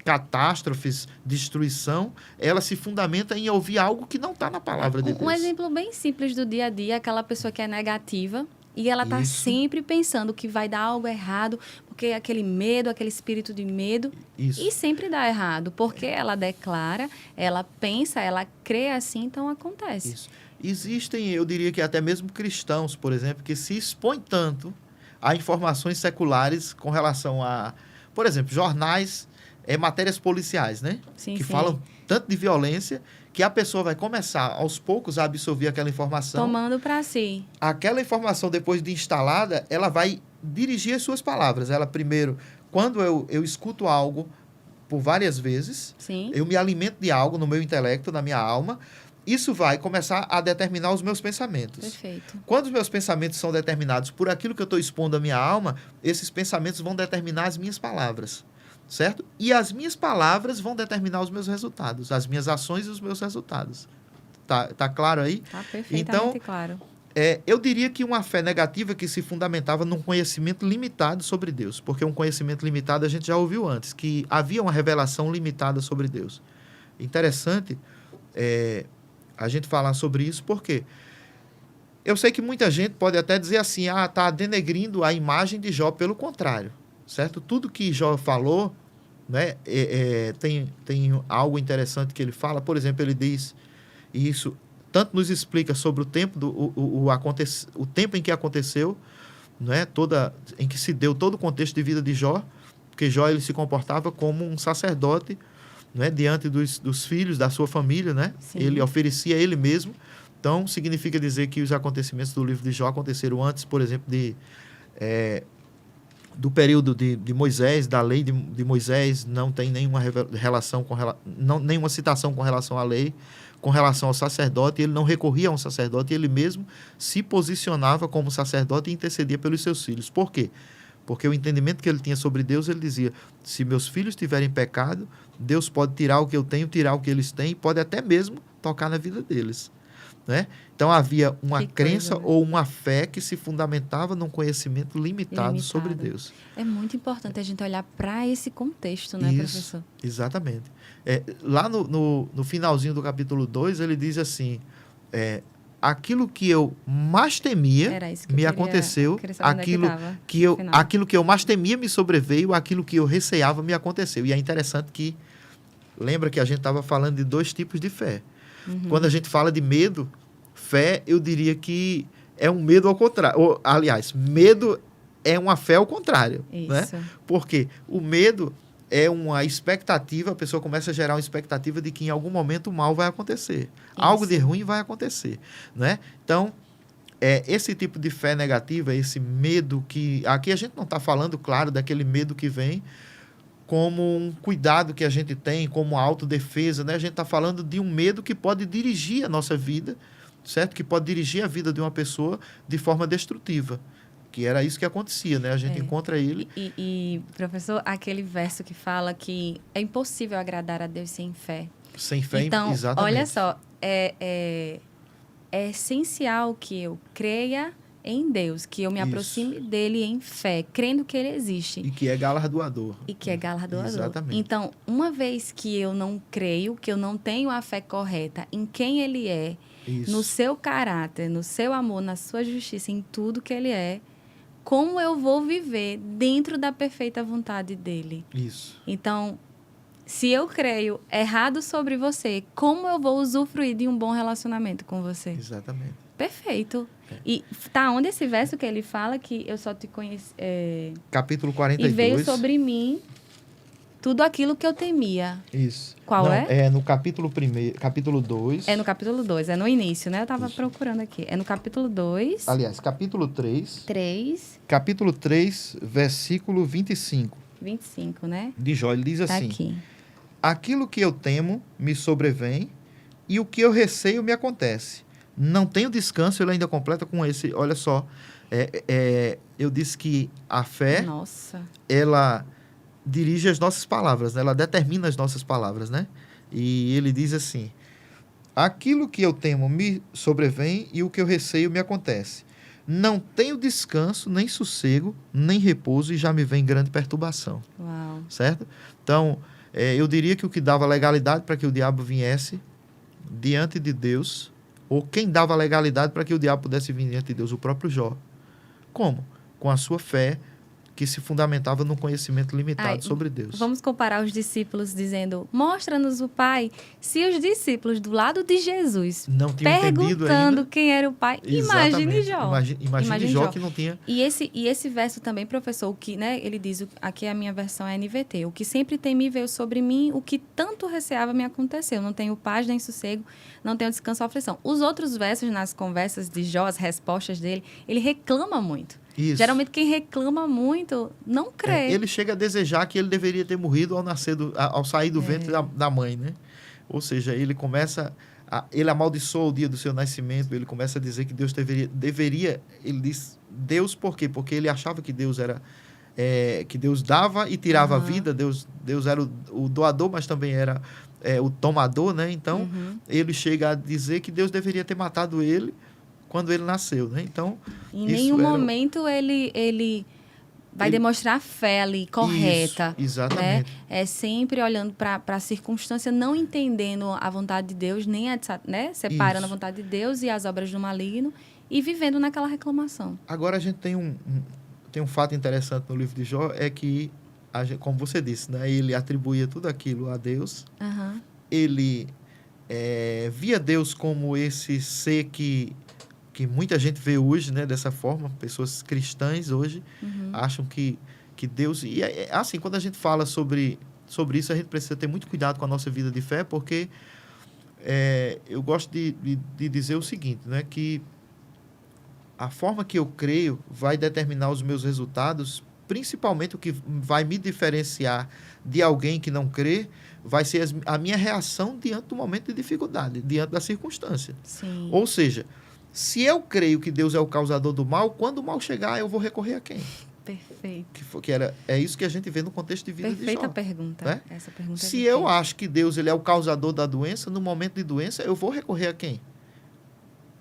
catástrofes, destruição, ela se fundamenta em ouvir algo que não está na palavra de Deus. Um exemplo bem simples do dia a dia, aquela pessoa que é negativa, e ela está sempre pensando que vai dar algo errado, porque aquele medo, aquele espírito de medo, e sempre dá errado, porque ela declara, ela pensa, ela crê assim, então acontece. Isso. Existem, eu diria que até mesmo cristãos, por exemplo, que se expõem tanto a informações seculares com relação a, por exemplo, jornais, matérias policiais, né? Que falam tanto de violência, que a pessoa vai começar, aos poucos, a absorver aquela informação. Tomando para si. Aquela informação, depois de instalada, ela vai dirigir as suas palavras. Ela, primeiro, quando eu escuto algo por várias vezes, eu me alimento de algo no meu intelecto, na minha alma, isso vai começar a determinar os meus pensamentos. Perfeito. Quando os meus pensamentos são determinados por aquilo que eu estou expondo à minha alma, esses pensamentos vão determinar as minhas palavras. Certo? E as minhas palavras vão determinar os meus resultados, as minhas ações e os meus resultados. Tá claro aí? Tá perfeitamente claro. Eu diria que uma fé negativa que se fundamentava num conhecimento limitado sobre Deus. Porque um conhecimento limitado a gente já ouviu antes, que havia uma revelação limitada sobre Deus. Interessante a gente falar sobre isso, porque eu sei que muita gente pode até dizer assim, está denegrindo a imagem de Jó, pelo contrário, certo? Tudo que Jó falou, né, tem algo interessante que ele fala. Por exemplo, ele diz, e isso tanto nos explica sobre o tempo, o tempo em que aconteceu, né, em que se deu todo o contexto de vida de Jó, porque Jó ele se comportava como um sacerdote, né, diante dos filhos da sua família, né? Ele oferecia ele mesmo. Então, significa dizer que os acontecimentos do livro de Jó aconteceram antes, por exemplo, do período de Moisés, da lei de Moisés. Não tem nenhuma relação nenhuma citação com relação à lei, com relação ao sacerdote. Ele não recorria a um sacerdote, ele mesmo se posicionava como sacerdote e intercedia pelos seus filhos. Por quê? Porque o entendimento que ele tinha sobre Deus, ele dizia, se meus filhos tiverem pecado, Deus pode tirar o que eu tenho, tirar o que eles têm, pode até mesmo tocar na vida deles. Né? Então, havia uma crença, né, ou uma fé que se fundamentava num conhecimento limitado sobre Deus. É muito importante a gente olhar para esse contexto, né, professor? Exatamente. Lá no finalzinho do capítulo 2, ele diz assim, aquilo que eu mais temia me aconteceu, aquilo que eu mais temia me sobreveio, aquilo que eu receava me aconteceu. E é interessante que, lembra que a gente estava falando de 2 tipos de fé. Quando a gente fala de medo, fé, eu diria que é um medo ao contrário. Aliás, medo é uma fé ao contrário. Isso. Né? Porque o medo é uma expectativa, a pessoa começa a gerar uma expectativa de que em algum momento o mal vai acontecer. Isso. Algo de ruim vai acontecer. Né? Então, esse tipo de fé negativa, esse medo que... Aqui a gente não está falando, claro, daquele medo que vem como um cuidado que a gente tem, como autodefesa, né? A gente está falando de um medo que pode dirigir a nossa vida, certo? Que pode dirigir a vida de uma pessoa de forma destrutiva. Que era isso que acontecia, né? A gente encontra ele... E, professor, aquele verso que fala que é impossível agradar a Deus sem fé. Sem fé, então, exatamente. Olha só, é essencial que eu creia em Deus, que eu me aproxime dele em fé, crendo que ele existe. E que é galardoador. Exatamente. Então, uma vez que eu não creio, que eu não tenho a fé correta em quem ele é, no seu caráter, no seu amor, na sua justiça, em tudo que ele é, como eu vou viver dentro da perfeita vontade dele? Isso. Então, se eu creio errado sobre você, como eu vou usufruir de um bom relacionamento com você? Exatamente. Perfeito. E tá onde esse verso que ele fala que eu só te conheci... Capítulo 42. E veio sobre mim tudo aquilo que eu temia. Isso. Qual é? É no capítulo 2. É no capítulo 2, é no início, né? Eu tava procurando aqui. É no capítulo 2. Aliás, capítulo 3. 3. Capítulo 3, versículo 25. 25, né? De Jó, ele diz assim: aqui. Aquilo que eu temo me sobrevém e o que eu receio me acontece. Não tenho descanso, ele ainda completa com esse, olha só, eu disse que a fé, ela dirige as nossas palavras, né? Ela determina as nossas palavras, né? E ele diz assim, aquilo que eu temo me sobrevém e o que eu receio me acontece. Não tenho descanso, nem sossego, nem repouso e já me vem grande perturbação. Uau. Certo? Então, eu diria que o que dava legalidade para que o diabo viesse diante de Deus, ou quem dava legalidade para que o diabo pudesse vir diante de Deus? O próprio Jó. Como? Com a sua fé, que se fundamentava num conhecimento limitado sobre Deus. Vamos comparar os discípulos dizendo, mostra-nos o Pai. Se os discípulos do lado de Jesus não tinham perguntando quem era o Pai, imagine Jó. Imagine Jó que não tinha... E esse verso também, professor, o que, né, ele diz, aqui a minha versão é NVT, o que sempre temi veio sobre mim, o que tanto receava me aconteceu. Não tenho paz nem sossego, não tenho descanso ou aflição. Os outros versos nas conversas de Jó, as respostas dele, ele reclama muito. Isso. Geralmente quem reclama muito não crê. Ele chega a desejar que ele deveria ter morrido ao sair do ventre da mãe, né? Ou seja, ele começa... ele amaldiçoa o dia do seu nascimento, ele começa a dizer que Deus deveria... Ele diz Deus por quê? Porque ele achava que Deus era... que Deus dava e tirava a vida, Deus era o doador, mas também era o tomador, né? Então, ele chega a dizer que Deus deveria ter matado ele quando ele nasceu, né? Então, em nenhum momento ele vai demonstrar a fé ali correta. Isso, exatamente. Né? É sempre olhando para a circunstância, não entendendo a vontade de Deus, nem né? Separando a vontade de Deus e as obras do maligno e vivendo naquela reclamação. Agora a gente tem um fato interessante no livro de Jó, é que, como você disse, né? Ele atribuía tudo aquilo a Deus. Uhum. Ele via Deus como esse ser que muita gente vê hoje, né, dessa forma. Pessoas cristãs hoje acham que Deus... E assim, quando a gente fala sobre isso, a gente precisa ter muito cuidado com a nossa vida de fé, porque eu gosto de dizer o seguinte, né, que a forma que eu creio vai determinar os meus resultados, principalmente o que vai me diferenciar de alguém que não crê, vai ser a minha reação diante do momento de dificuldade, diante da circunstância. Sim. Ou seja, se eu creio que Deus é o causador do mal, quando o mal chegar, eu vou recorrer a quem? Perfeito. É isso que a gente vê no contexto de vida de Jó. Perfeita pergunta. Né? Essa pergunta se eu acho que Deus ele é o causador da doença, no momento de doença, eu vou recorrer a quem?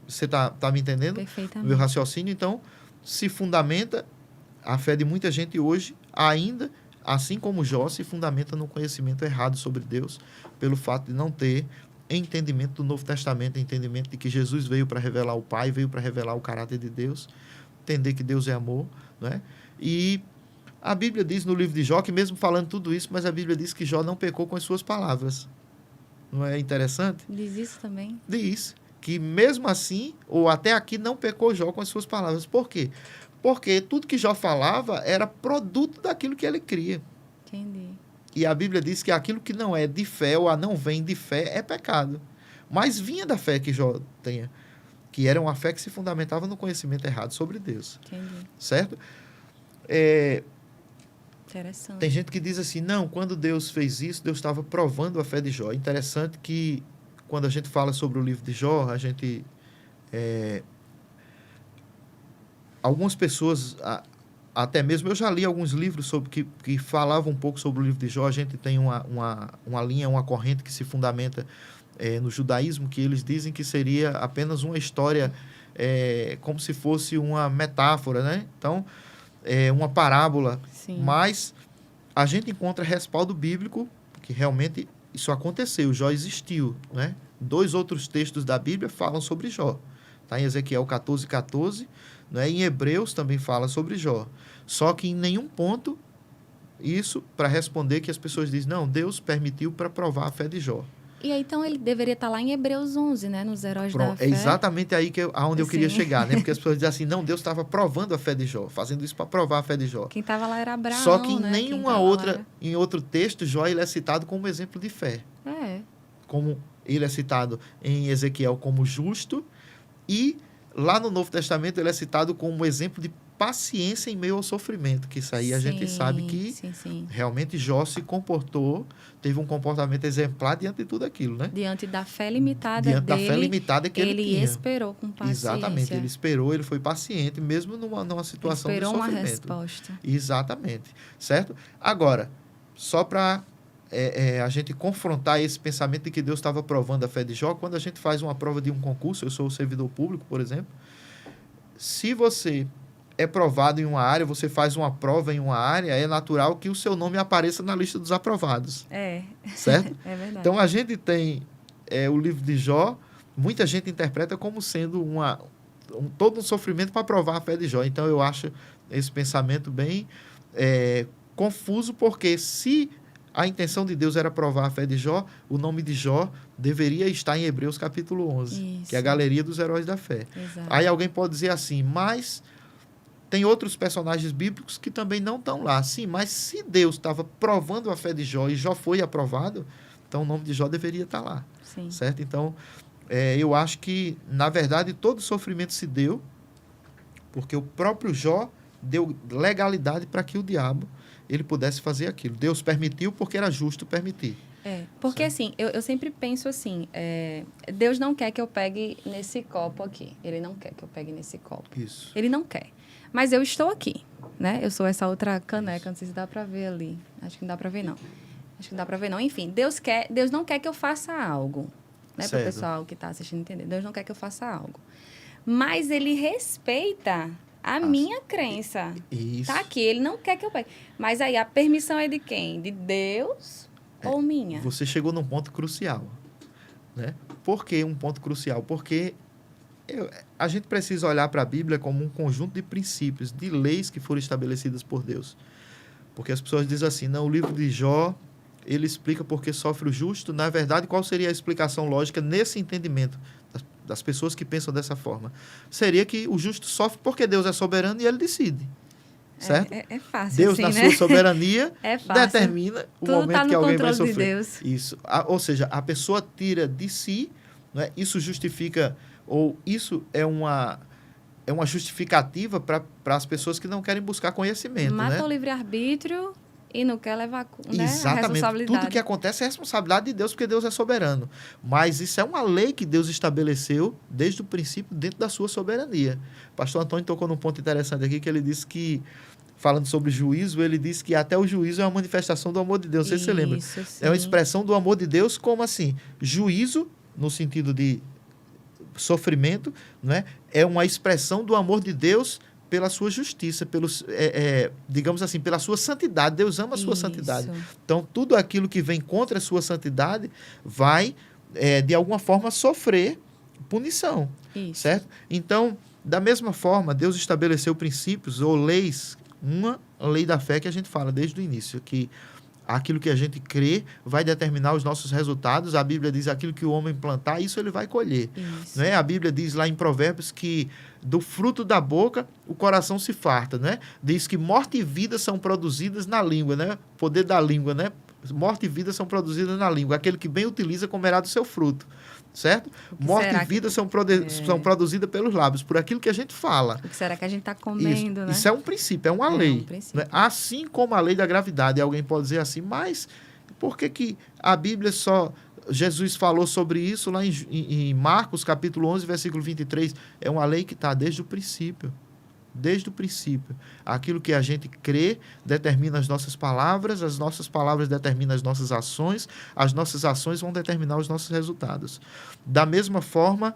Você tá me entendendo? Perfeitamente. O meu raciocínio, então, se fundamenta, a fé de muita gente hoje, ainda, assim como Jó, se fundamenta no conhecimento errado sobre Deus, pelo fato de não ter entendimento do Novo Testamento, entendimento de que Jesus veio para revelar o Pai, veio para revelar o caráter de Deus, entender que Deus é amor, né? E a Bíblia diz no livro de Jó, que mesmo falando tudo isso, mas a Bíblia diz que Jó não pecou com as suas palavras. Não é interessante? Diz isso também? Diz que mesmo assim, ou até aqui, não pecou Jó com as suas palavras. Por quê? Porque tudo que Jó falava era produto daquilo que ele cria. Entendi. E a Bíblia diz que aquilo que não é de fé ou não vem de fé é pecado. Mas vinha da fé que Jó tinha, que era uma fé que se fundamentava no conhecimento errado sobre Deus. Entendi. Certo? Interessante. Tem gente que diz assim, não, quando Deus fez isso, Deus estava provando a fé de Jó. Interessante que quando a gente fala sobre o livro de Jó, a gente... algumas pessoas... Até mesmo, eu já li alguns livros que falavam um pouco sobre o livro de Jó. A gente tem uma linha, uma corrente que se fundamenta no judaísmo, que eles dizem que seria apenas uma história, como se fosse uma metáfora, né? Então, uma parábola. Sim. Mas a gente encontra respaldo bíblico, que realmente isso aconteceu, Jó existiu, né? 2 outros textos da Bíblia falam sobre Jó. Tá? Em Ezequiel 14:14, né? Em Hebreus também fala sobre Jó. Só que em nenhum ponto isso para responder que as pessoas dizem, não, Deus permitiu para provar a fé de Jó. E aí, então, ele deveria estar lá em Hebreus 11, né? Nos heróis da fé. É exatamente aí aonde eu queria Sim. chegar, né? Porque as pessoas dizem assim, não, Deus estava provando a fé de Jó, fazendo isso para provar a fé de Jó. Quem estava lá era Abraão, Só que em né? nenhuma outra, em outro texto, Jó ele é citado como exemplo de fé. Como ele é citado em Ezequiel como justo, e lá no Novo Testamento ele é citado como exemplo de paciência em meio ao sofrimento, que isso aí a gente sabe que realmente Jó se comportou, teve um comportamento exemplar diante de tudo aquilo, né? Diante da fé limitada diante dele, da fé limitada que ele tinha. Ele esperou com paciência. Exatamente, ele esperou, ele foi paciente, mesmo numa situação de sofrimento. Esperou uma resposta. Exatamente, certo? Agora, só para a gente confrontar esse pensamento de que Deus estava provando a fé de Jó, quando a gente faz uma prova de um concurso, eu sou servidor público, por exemplo, se você é provado em uma área, você faz uma prova em uma área, é natural que o seu nome apareça na lista dos aprovados. Certo? É verdade. Então, a gente tem o livro de Jó, muita gente interpreta como sendo todo um sofrimento para provar a fé de Jó. Então, eu acho esse pensamento bem confuso, porque se a intenção de Deus era provar a fé de Jó, o nome de Jó deveria estar em Hebreus capítulo 11, que é a galeria dos heróis da fé. Exato. Aí alguém pode dizer assim, mas tem outros personagens bíblicos que também não estão lá. Sim, mas se Deus estava provando a fé de Jó e Jó foi aprovado, então o nome de Jó deveria estar lá. Sim. Certo? Então, eu acho que, na verdade, todo sofrimento se deu porque o próprio Jó deu legalidade para que o diabo ele pudesse fazer aquilo. Deus permitiu porque era justo permitir. Porque assim, eu sempre penso assim, Deus não quer que eu pegue nesse copo aqui. Ele não quer que eu pegue nesse copo. Isso. Ele não quer. Mas eu estou aqui, né? Eu sou essa outra caneca, não sei se dá para ver ali. Acho que não dá para ver, não. Acho que não dá para ver, não. Enfim, Deus não quer que eu faça algo, né? Para o pessoal que está assistindo entender. Deus não quer que eu faça algo. mas ele respeita a minha crença. Isso. Tá aqui, ele não quer que eu pegue. Mas aí a permissão é de quem? De Deus ou minha? Você chegou num ponto crucial, né? Por que um ponto crucial? Porque a gente precisa olhar para a Bíblia como um conjunto de princípios, de leis que foram estabelecidas por Deus. Porque as pessoas dizem assim, não, o livro de Jó, ele explica por que sofre o justo. Na verdade, qual seria a explicação lógica nesse entendimento das pessoas que pensam dessa forma? Seria que o justo sofre porque Deus é soberano e ele decide. Certo? É fácil, Deus, assim, na né? sua soberania, É fácil. determina o Tudo momento tá que no alguém vai controle de sofrer. Deus. Isso. Ou seja, a pessoa tira de si, né? Isso justifica, ou isso é uma justificativa para as pessoas que não querem buscar conhecimento. Mata né? o livre-arbítrio e não quer levar, né, a Exatamente. responsabilidade. Tudo que acontece é responsabilidade de Deus, porque Deus é soberano. Mas isso é uma lei que Deus estabeleceu desde o princípio dentro da sua soberania. O pastor Antônio tocou num ponto interessante aqui, que ele disse que, falando sobre juízo, ele disse que até o juízo é uma manifestação do amor de Deus. Não sei se você lembra. Isso, sim. É uma expressão do amor de Deus, como assim? Juízo, no sentido de sofrimento, né? É uma expressão do amor de Deus pela sua justiça, digamos assim, pela sua santidade. Deus ama a sua santidade. Então, tudo aquilo que vem contra a sua santidade vai, de alguma forma, sofrer punição. Isso. Certo? Então, da mesma forma, Deus estabeleceu princípios ou leis, uma lei da fé que a gente fala desde o início, que aquilo que a gente crê vai determinar os nossos resultados. A Bíblia diz aquilo que o homem plantar, isso ele vai colher. Isso. Né? A Bíblia diz lá em Provérbios que do fruto da boca o coração se farta. Né? Diz que morte e vida são produzidas na língua. Né? O poder da língua. Né? Morte e vida são produzidas na língua. Aquele que bem utiliza comerá do seu fruto. Certo? Morte e vida são produzidas pelos lábios, por aquilo que a gente fala. O que será que a gente está comendo, né? Isso é um princípio, é uma lei. Princípio. Né? Assim como a lei da gravidade. Alguém pode dizer assim, mas por que a Bíblia só... Jesus falou sobre isso lá em Marcos, capítulo 11, versículo 23. É uma lei que está desde o princípio. Desde o princípio. Aquilo que a gente crê determina as nossas palavras determinam as nossas ações vão determinar os nossos resultados. Da mesma forma,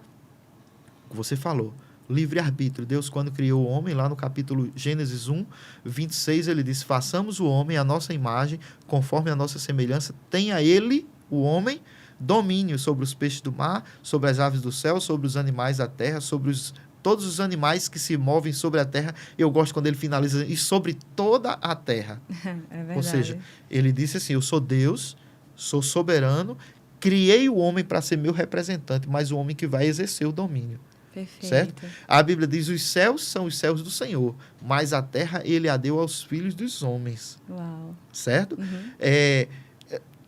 você falou, livre-arbítrio. Deus, quando criou o homem, lá no capítulo Gênesis 1, 26, ele diz, façamos o homem à nossa imagem, conforme a nossa semelhança, tenha ele, o homem, domínio sobre os peixes do mar, sobre as aves do céu, sobre os animais da terra, sobre todos os animais que se movem sobre a terra. Eu gosto quando ele finaliza, e sobre toda a terra. É verdade. Ou seja, ele disse assim, eu sou Deus, sou soberano, criei o homem para ser meu representante, mas o homem que vai exercer o domínio. Perfeito. Certo? A Bíblia diz, os céus são os céus do Senhor, mas a terra ele a deu aos filhos dos homens. Uau. Certo? Uhum.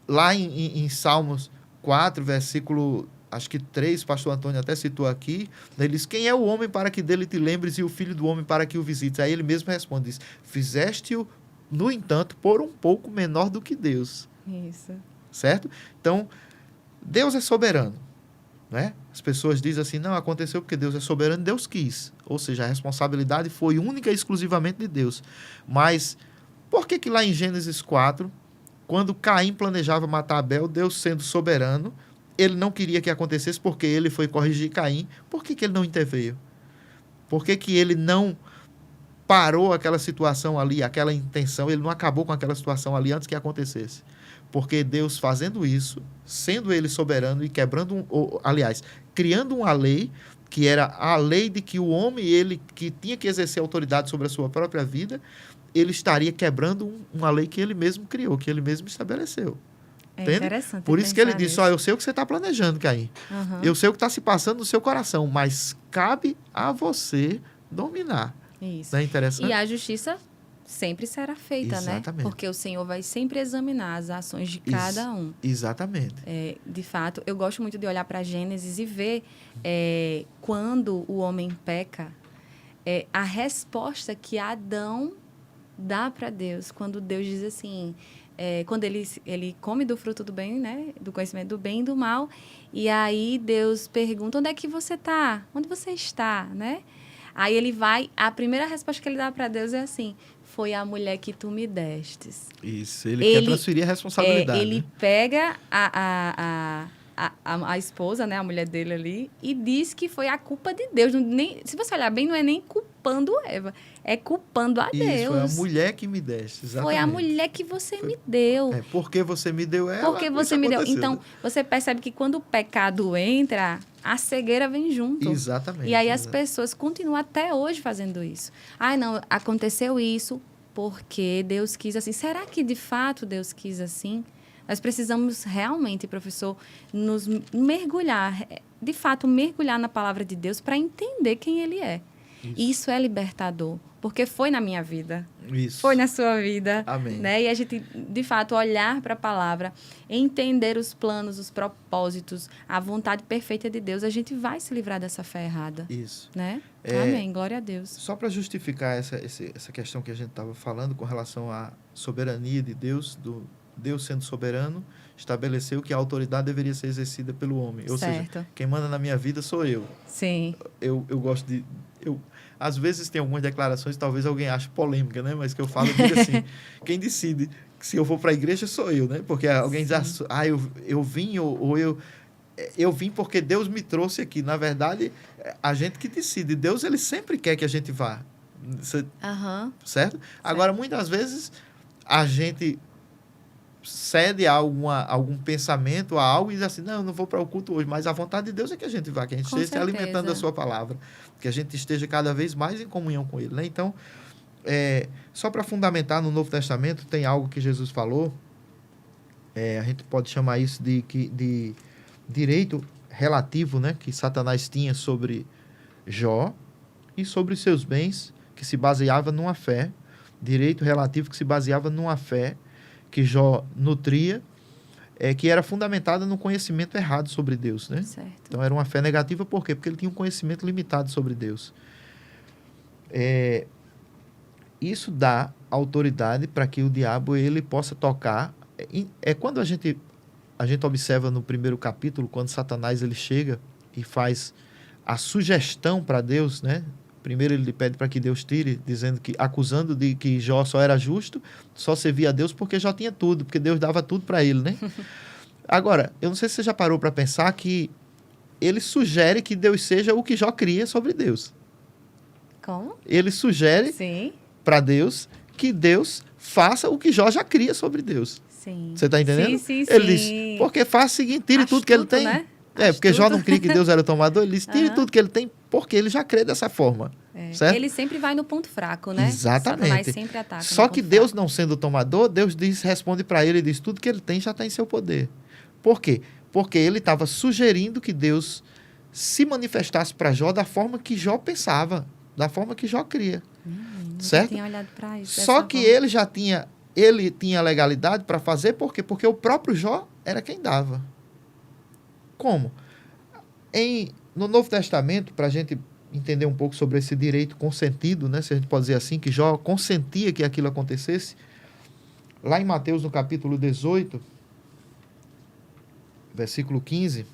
Lá em Salmos 4, versículo... acho que 3, pastor Antônio até citou aqui, ele diz, quem é o homem para que dele te lembres e o filho do homem para que o visites? Aí ele mesmo responde, diz, fizeste-o, no entanto, por um pouco menor do que Deus. Isso. Certo? Então, Deus é soberano. Né? As pessoas dizem assim, não, aconteceu porque Deus é soberano, Deus quis. Ou seja, a responsabilidade foi única e exclusivamente de Deus. Mas, por que lá em Gênesis 4, quando Caim planejava matar Abel, Deus sendo soberano, ele não queria que acontecesse porque ele foi corrigir Caim. Por que ele não interveio? Por que ele não parou aquela situação ali, aquela intenção, ele não acabou com aquela situação ali antes que acontecesse? Porque Deus fazendo isso, sendo ele soberano e criando uma lei, que era a lei de que o homem, ele que tinha que exercer autoridade sobre a sua própria vida, ele estaria quebrando uma lei que ele mesmo criou, que ele mesmo estabeleceu. Entende? Interessante. Por isso que ele disse, eu sei o que você está planejando, Caim. Uhum. Eu sei o que está se passando no seu coração, mas cabe a você dominar. Isso. Não é interessante? E a justiça sempre será feita, Exatamente. Né? Porque o Senhor vai sempre examinar as ações de cada um. Exatamente. De fato, eu gosto muito de olhar para Gênesis e ver quando o homem peca, a resposta que Adão dá para Deus, quando Deus diz assim... quando ele come do fruto do bem, né? Do conhecimento do bem e do mal. E aí Deus pergunta, onde é que você está? Onde você está, né? Aí ele vai... A primeira resposta que ele dá para Deus é assim... Foi a mulher que tu me destes. Isso, ele quer transferir a responsabilidade. Ele pega a esposa, né, a mulher dele ali, e diz que foi a culpa de Deus. Se você olhar bem, não é nem culpando Eva, é culpando a Deus. Isso, foi a mulher que me deste, exatamente. Foi a mulher que você me deu. Porque você me deu ela, Porque você me deu. aconteceu, Então, né? você percebe que quando o pecado entra, a cegueira vem junto. Exatamente. E aí as pessoas continuam até hoje fazendo isso. Ai, não, aconteceu isso porque Deus quis assim. Será que de fato Deus quis assim? Nós precisamos realmente, professor, nos mergulhar, de fato, mergulhar na palavra de Deus para entender quem Ele é. Isso é libertador, porque foi na minha vida, foi na sua vida. Amém. Né? E a gente, de fato, olhar para a palavra, entender os planos, os propósitos, a vontade perfeita de Deus, a gente vai se livrar dessa fé errada. Isso. Né? Amém, glória a Deus. Só para justificar essa questão que a gente estava falando com relação à soberania de Deus, Deus sendo soberano, estabeleceu que a autoridade deveria ser exercida pelo homem. Ou seja, quem manda na minha vida sou eu. Sim. Eu gosto de... às vezes tem algumas declarações, talvez alguém ache polêmica, né? Mas que eu falo, eu digo assim, quem decide se eu vou para a igreja sou eu, né? Porque alguém diz, eu vim ou eu vim porque Deus me trouxe aqui. Na verdade, a gente que decide. Deus, ele sempre quer que a gente vá. Certo? Agora, muitas vezes, a gente cede a algum pensamento, a algo, e diz assim, não, eu não vou para o culto hoje, mas a vontade de Deus é que a gente vá, que a gente esteja se alimentando da sua palavra, que a gente esteja cada vez mais em comunhão com Ele, né? Então, só para fundamentar, no Novo Testamento tem algo que Jesus falou, a gente pode chamar isso de direito relativo, né, que Satanás tinha sobre Jó e sobre os seus bens, que se baseava numa fé, direito relativo que se baseava numa fé que Jó nutria, que era fundamentada no conhecimento errado sobre Deus, né? Certo. Então, era uma fé negativa, por quê? Porque ele tinha um conhecimento limitado sobre Deus. Isso dá autoridade para que o diabo ele possa tocar. Quando a gente observa no primeiro capítulo, quando Satanás ele chega e faz a sugestão para Deus, né? Primeiro ele pede para que Deus tire, acusando de que Jó só era justo, só servia a Deus porque Jó tinha tudo, porque Deus dava tudo para ele, né? Agora, eu não sei se você já parou para pensar que ele sugere que Deus seja o que Jó cria sobre Deus. Como? Ele sugere para Deus que Deus faça o que Jó já cria sobre Deus. Sim. Você está entendendo? Sim. Ele diz, porque faça o seguinte, tire tudo que ele tem. Né? Porque Jó não cria que Deus era o tomador, ele diz, tire tudo que ele tem, porque ele já crê dessa forma. Certo? Ele sempre vai no ponto fraco, né? Exatamente. Satanás sempre ataca. Só que Deus, não sendo o tomador, Deus responde para ele e diz, tudo que ele tem já está em seu poder. Por quê? Porque ele estava sugerindo que Deus se manifestasse para Jó da forma que Jó pensava, da forma que Jó cria. Certo? Tinha olhado para isso. Só que ele tinha legalidade para fazer, por quê? Porque o próprio Jó era quem dava. Como? No Novo Testamento, para a gente entender um pouco sobre esse direito consentido, né, se a gente pode dizer assim, que Jó consentia que aquilo acontecesse, lá em Mateus, no capítulo 18, versículo 15,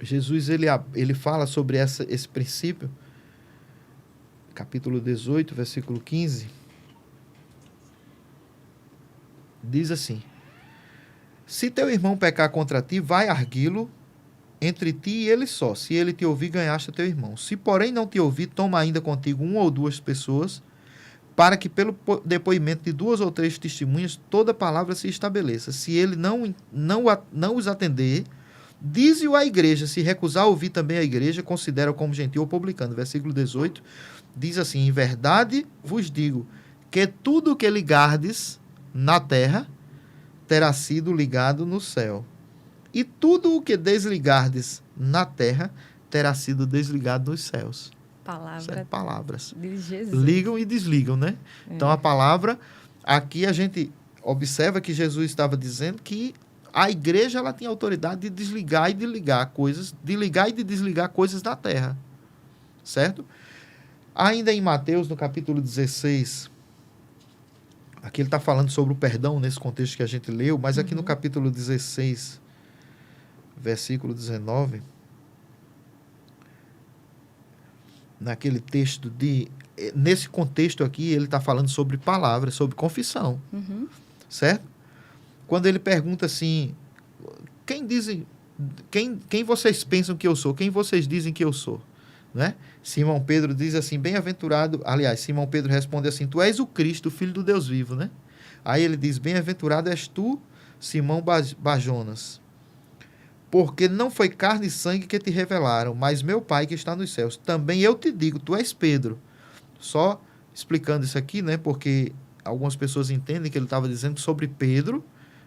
Jesus ele fala sobre esse princípio, capítulo 18, versículo 15, diz assim, se teu irmão pecar contra ti, vai arguí-lo entre ti e ele só. Se ele te ouvir, ganhaste teu irmão. Se, porém, não te ouvir, toma ainda contigo 1 ou 2 pessoas, para que pelo depoimento de 2 ou 3 testemunhas, toda palavra se estabeleça. Se ele não os atender, dize-o à igreja. Se recusar a ouvir também a igreja, considera-o como gentil ou publicano. Versículo 18, diz assim, em verdade vos digo, que tudo o que ligardes na terra, terá sido ligado no céu. E tudo o que desligardes na terra, terá sido desligado nos céus. Palavras. De Jesus. Ligam e desligam, né? Então, a palavra, aqui a gente observa que Jesus estava dizendo que a igreja ela tem autoridade de desligar e de ligar coisas, de ligar e de desligar coisas na terra. Certo? Ainda em Mateus, no capítulo 16... Aqui ele está falando sobre o perdão nesse contexto que a gente leu, mas aqui no capítulo 16, versículo 19, naquele texto nesse contexto aqui, ele está falando sobre palavras, sobre confissão. Certo? Quando ele pergunta assim, quem vocês pensam que eu sou? Quem vocês dizem que eu sou? Né? Simão Pedro diz assim, bem-aventurado... Aliás, Simão Pedro responde assim, tu és o Cristo, o Filho do Deus vivo, né? Aí ele diz, bem-aventurado és tu, Simão Bajonas, porque não foi carne e sangue que te revelaram, mas meu Pai que está nos céus. Também eu te digo, tu és Pedro. Só explicando isso aqui, né? Porque algumas pessoas entendem que ele estava dizendo sobre Pedro,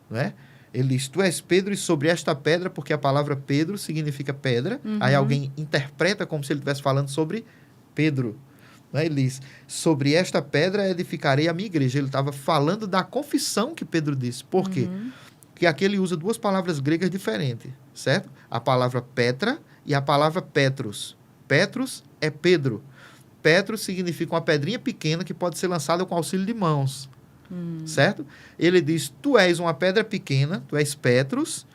né? Ele diz, tu és Pedro e sobre esta pedra, porque a palavra Pedro significa pedra. Aí alguém interpreta como se ele estivesse falando sobre Pedro. Né? Ele diz, sobre esta pedra edificarei a minha igreja. Ele estava falando da confissão que Pedro disse. Por quê? Porque aqui ele usa duas palavras gregas diferentes, certo? A palavra Petra e a palavra Petros. Petros é Pedro. Petros significa uma pedrinha pequena que pode ser lançada com auxílio de mãos. Certo? Ele diz, tu és uma pedra pequena, tu és Petros,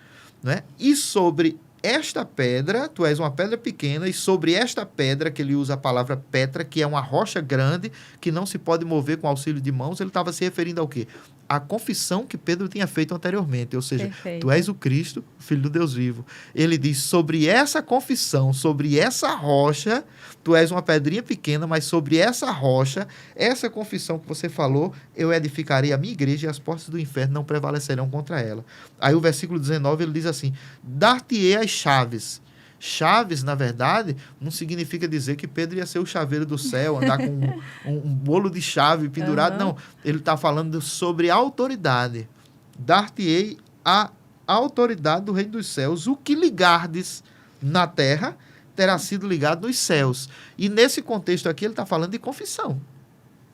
né? E sobre esta pedra, tu és uma pedra pequena, e sobre esta pedra, que ele usa a palavra Petra, que é uma rocha grande, que não se pode mover com auxílio de mãos, ele estava se referindo ao quê? A confissão que Pedro tinha feito anteriormente, ou seja, Perfeito. Tu és o Cristo, Filho do Deus vivo. Ele diz, sobre essa confissão, sobre essa rocha, tu és uma pedrinha pequena, mas sobre essa rocha, essa confissão que você falou, eu edificarei a minha igreja e as portas do inferno não prevalecerão contra ela. Aí o versículo 19, ele diz assim, dar-te-ei as chaves. Chaves, na verdade, não significa dizer que Pedro ia ser o chaveiro do céu, andar com um bolo de chave pendurado. Não, ele está falando sobre autoridade. Dar-te-ei a autoridade do reino dos céus. O que ligardes na terra terá sido ligado nos céus. E nesse contexto aqui, ele está falando de confissão,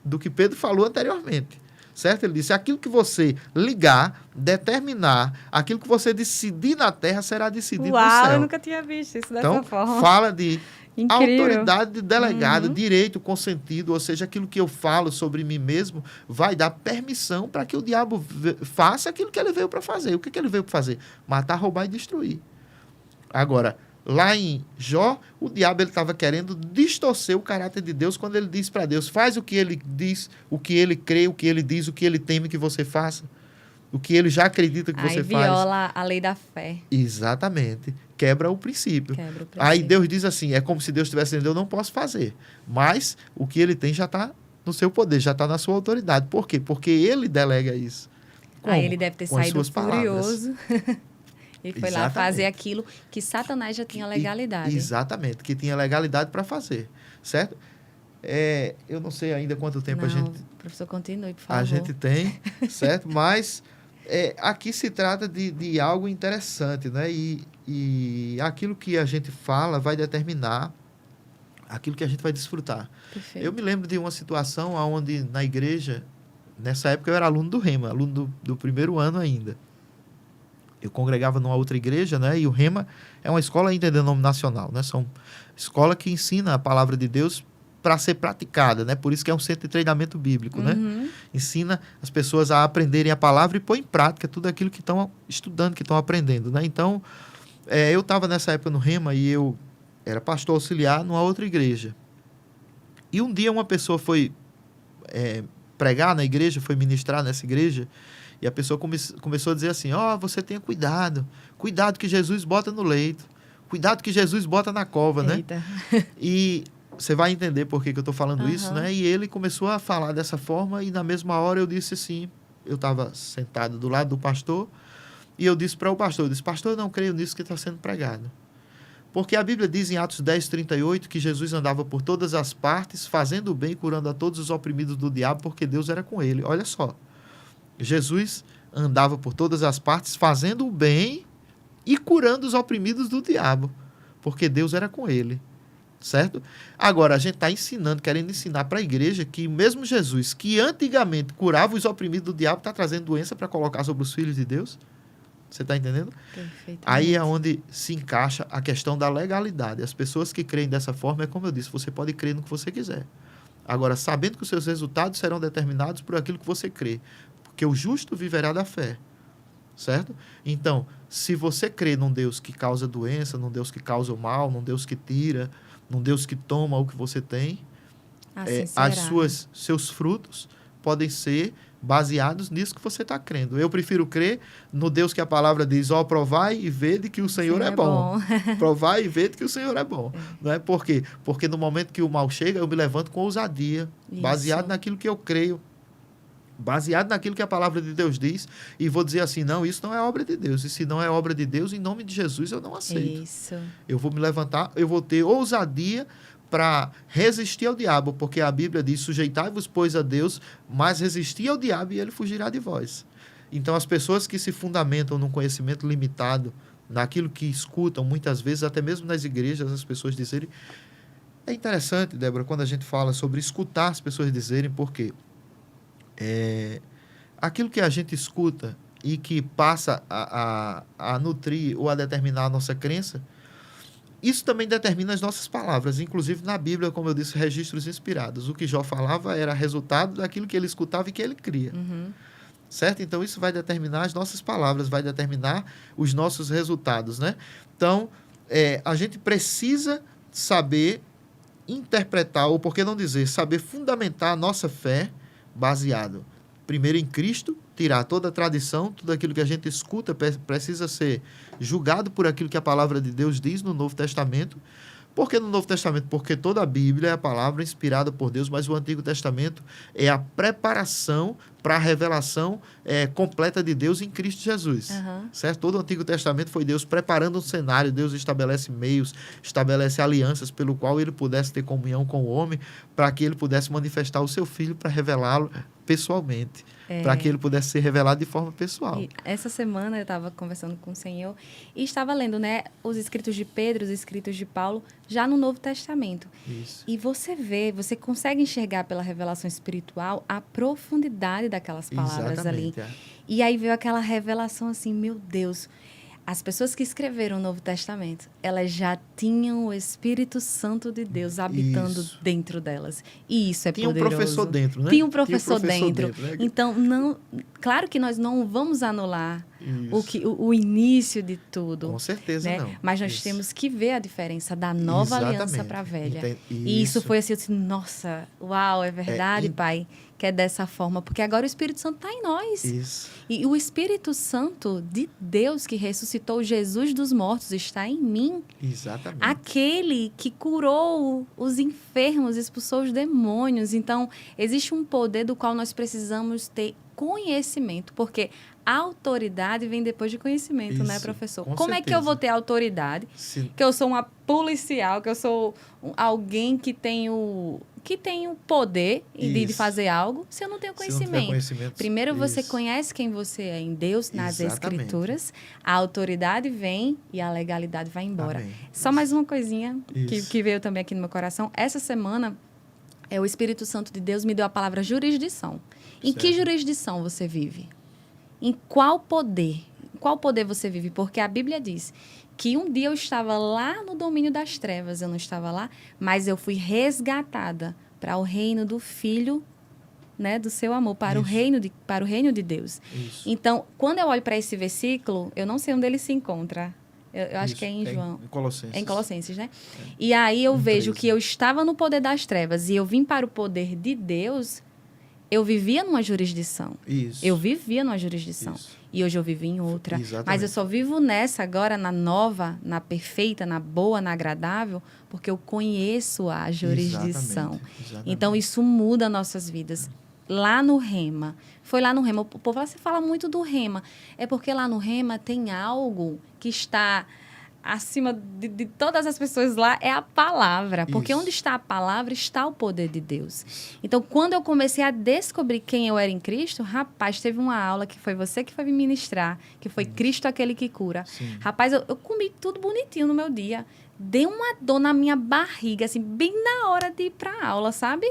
do que Pedro falou anteriormente. Certo? Ele disse, aquilo que você ligar, determinar, aquilo que você decidir na terra será decidido no céu. Eu nunca tinha visto isso dessa então, forma. Fala de Incrível. Autoridade de delegado, direito consentido, ou seja, aquilo que eu falo sobre mim mesmo vai dar permissão para que o diabo faça aquilo que ele veio para fazer. O que ele veio para fazer? Matar, roubar e destruir. Agora, lá em Jó, o diabo estava querendo distorcer o caráter de Deus quando ele diz para Deus, faz o que ele diz, o que ele crê, o que ele diz, o que ele teme que você faça, o que ele já acredita que você faz. Aí viola a lei da fé. Exatamente. Quebra o princípio. Aí Deus diz assim, é como se Deus estivesse dizendo, eu não posso fazer, mas o que ele tem já está no seu poder, já está na sua autoridade. Por quê? Porque ele delega isso. Como? Aí ele deve ter saído furioso. Ele foi lá fazer aquilo que Satanás já tinha legalidade. Exatamente, que tinha legalidade para fazer, certo? Eu não sei ainda quanto tempo a gente... Professor, continue, por favor. A gente tem, certo? Mas aqui se trata de algo interessante, né? E aquilo que a gente fala vai determinar aquilo que a gente vai desfrutar. Perfeito. Eu me lembro de uma situação onde na igreja, nessa época eu era aluno do Rema, aluno do primeiro ano ainda. Eu congregava numa outra igreja, né? E o Rema é uma escola ainda denominacional, né? São escola que ensina a palavra de Deus para ser praticada, né? Por isso que é um centro de treinamento bíblico, né? Ensina as pessoas a aprenderem a palavra e pôr em prática tudo aquilo que estão estudando, que estão aprendendo, né? Então, eu estava nessa época no Rema e eu era pastor auxiliar numa outra igreja. E um dia uma pessoa foi pregar na igreja, foi ministrar nessa igreja, e a pessoa começou a dizer assim, você tenha cuidado que Jesus bota no leito, cuidado que Jesus bota na cova, Eita. Né? E você vai entender por que eu estou falando isso, né? E ele começou a falar dessa forma e na mesma hora eu disse assim, eu estava sentado do lado do pastor e eu disse para o pastor, pastor, eu não creio nisso que está sendo pregado. Porque a Bíblia diz em Atos 10:38 que Jesus andava por todas as partes, fazendo o bem e curando a todos os oprimidos do diabo, porque Deus era com ele. Olha só. Jesus andava por todas as partes, fazendo o bem e curando os oprimidos do diabo, porque Deus era com ele, certo? Agora, a gente está querendo ensinar para a igreja que o mesmo Jesus, que antigamente curava os oprimidos do diabo, está trazendo doença para colocar sobre os filhos de Deus? Você está entendendo? Aí é onde se encaixa a questão da legalidade. As pessoas que creem dessa forma, é como eu disse, você pode crer no que você quiser. Agora, sabendo que os seus resultados serão determinados por aquilo que você crê, porque o justo viverá da fé, certo? Então, se você crê num Deus que causa doença, num Deus que causa o mal, num Deus que tira, num Deus que toma o que você tem, assim seus frutos podem ser baseados nisso que você está crendo. Eu prefiro crer no Deus que a palavra diz, ó, provai e vede que o Senhor é bom. Provai e vede que o Senhor é bom. Não é? Por quê? Porque no momento que o mal chega, eu me levanto com ousadia, baseado naquilo que eu creio, baseado naquilo que a palavra de Deus diz, e vou dizer assim, não, isso não é obra de Deus, e se não é obra de Deus, em nome de Jesus, eu não aceito. Isso. Eu vou me levantar, eu vou ter ousadia para resistir ao diabo, porque a Bíblia diz, sujeitai-vos, pois, a Deus, mas resisti ao diabo e ele fugirá de vós. Então, as pessoas que se fundamentam num conhecimento limitado, naquilo que escutam, muitas vezes, até mesmo nas igrejas, as pessoas dizerem... É interessante, Débora, quando a gente fala sobre escutar as pessoas dizerem, porque aquilo que a gente escuta e que passa a nutrir ou a determinar a nossa crença, isso também determina as nossas palavras. Inclusive, na Bíblia, como eu disse, registros inspirados. O que Jó falava era resultado daquilo que ele escutava e que ele cria. Certo? Então, isso vai determinar as nossas palavras, vai determinar os nossos resultados, né? Então, a gente precisa saber interpretar, ou por que não dizer, saber fundamentar a nossa fé baseado, primeiro em Cristo, tirar toda a tradição, tudo aquilo que a gente escuta precisa ser julgado por aquilo que a palavra de Deus diz no Novo Testamento. Por que no Novo Testamento? Porque toda a Bíblia é a palavra inspirada por Deus, mas o Antigo Testamento é a preparação para a revelação completa de Deus em Cristo Jesus. Certo? Todo o Antigo Testamento foi Deus preparando um cenário, Deus estabelece meios, estabelece alianças pelo qual ele pudesse ter comunhão com o homem, para que ele pudesse manifestar o seu filho para revelá-lo pessoalmente, para que ele pudesse ser revelado de forma pessoal. E essa semana eu estava conversando com o Senhor e estava lendo, né, os escritos de Pedro, os escritos de Paulo, já no Novo Testamento. Isso. E você consegue enxergar pela revelação espiritual a profundidade daquelas palavras ali. E aí veio aquela revelação assim, meu Deus, as pessoas que escreveram o Novo Testamento, elas já tinham o Espírito Santo de Deus habitando dentro delas. E isso é poderoso. Tinha um professor dentro, né? Tinha um professor dentro. Né? Então, claro que nós não vamos anular o início de tudo. Com certeza, né? não. Mas nós temos que ver a diferença da nova aliança para a velha. E isso foi assim, nossa, uau, é verdade, Pai, que é dessa forma. Porque agora o Espírito Santo está em nós. Isso. E o Espírito Santo de Deus que ressuscitou Jesus dos mortos está em mim. Exatamente. Aquele que curou os enfermos, expulsou os demônios. Então, existe um poder do qual nós precisamos ter conhecimento, porque a autoridade vem depois de conhecimento, isso, né, professor? Como certeza. É que eu vou ter autoridade? Sim. Que eu sou uma policial, que eu sou alguém que tem o poder de fazer algo, se eu não tenho conhecimento. Primeiro você conhece quem você é em Deus, nas Escrituras, a autoridade vem e a legalidade vai embora. Amém. Só mais uma coisinha que veio também aqui no meu coração. Essa semana, o Espírito Santo de Deus me deu a palavra jurisdição. Em que jurisdição você vive? Em qual poder? Em qual poder você vive? Porque a Bíblia diz que um dia eu estava lá no domínio das trevas, eu não estava lá, mas eu fui resgatada para o reino do Filho, né, do seu amor, para o reino de Deus. Isso. Então, quando eu olho para esse versículo, eu não sei onde ele se encontra. Eu acho que é em João. Em Colossenses. É em Colossenses, né? E aí eu vejo 13. Que eu estava no poder das trevas e eu vim para o poder de Deus. Eu vivia numa jurisdição. Isso. Eu vivia numa jurisdição. Isso. E hoje eu vivo em outra. Exatamente. Mas eu só vivo nessa agora, na nova, na perfeita, na boa, na agradável, porque eu conheço a jurisdição. Exatamente. Então, isso muda nossas vidas. Lá no Rema. Foi lá no Rema. O povo você fala muito do Rema. É porque lá no Rema tem algo que está acima de todas as pessoas lá, é a palavra. Porque onde está a palavra, está o poder de Deus. Então, quando eu comecei a descobrir quem eu era em Cristo, rapaz, teve uma aula que foi você que foi me ministrar, que foi Cristo aquele que cura. Sim. Rapaz, eu comi tudo bonitinho no meu dia. Deu uma dor na minha barriga, assim, bem na hora de ir para a aula, sabe?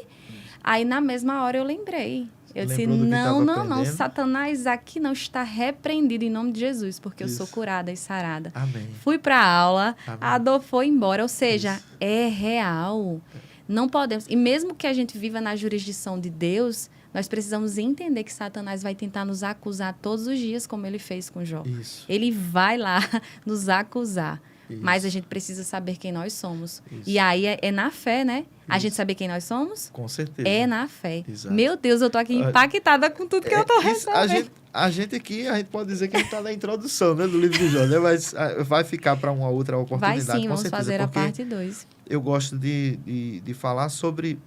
Aí, na mesma hora, eu lembrei. Eu disse, não, Satanás aqui não está repreendido em nome de Jesus, porque eu sou curada e sarada. Amém. Fui para a aula, a dor foi embora, ou seja, é real. Não podemos, e mesmo que a gente viva na jurisdição de Deus, nós precisamos entender que Satanás vai tentar nos acusar todos os dias, como ele fez com Jó. Isso. Ele vai lá nos acusar. Isso. Mas a gente precisa saber quem nós somos. Isso. E aí é na fé, né? A Isso. gente saber quem nós somos Com certeza. é na fé. Exato. Meu Deus, eu tô aqui impactada com tudo que eu tô recebendo. A gente aqui, a gente pode dizer que a gente está na introdução, né, do livro de Jó, né? Mas vai ficar para uma outra oportunidade. Vai sim, com vamos certeza, fazer a parte 2. Eu gosto de falar sobre...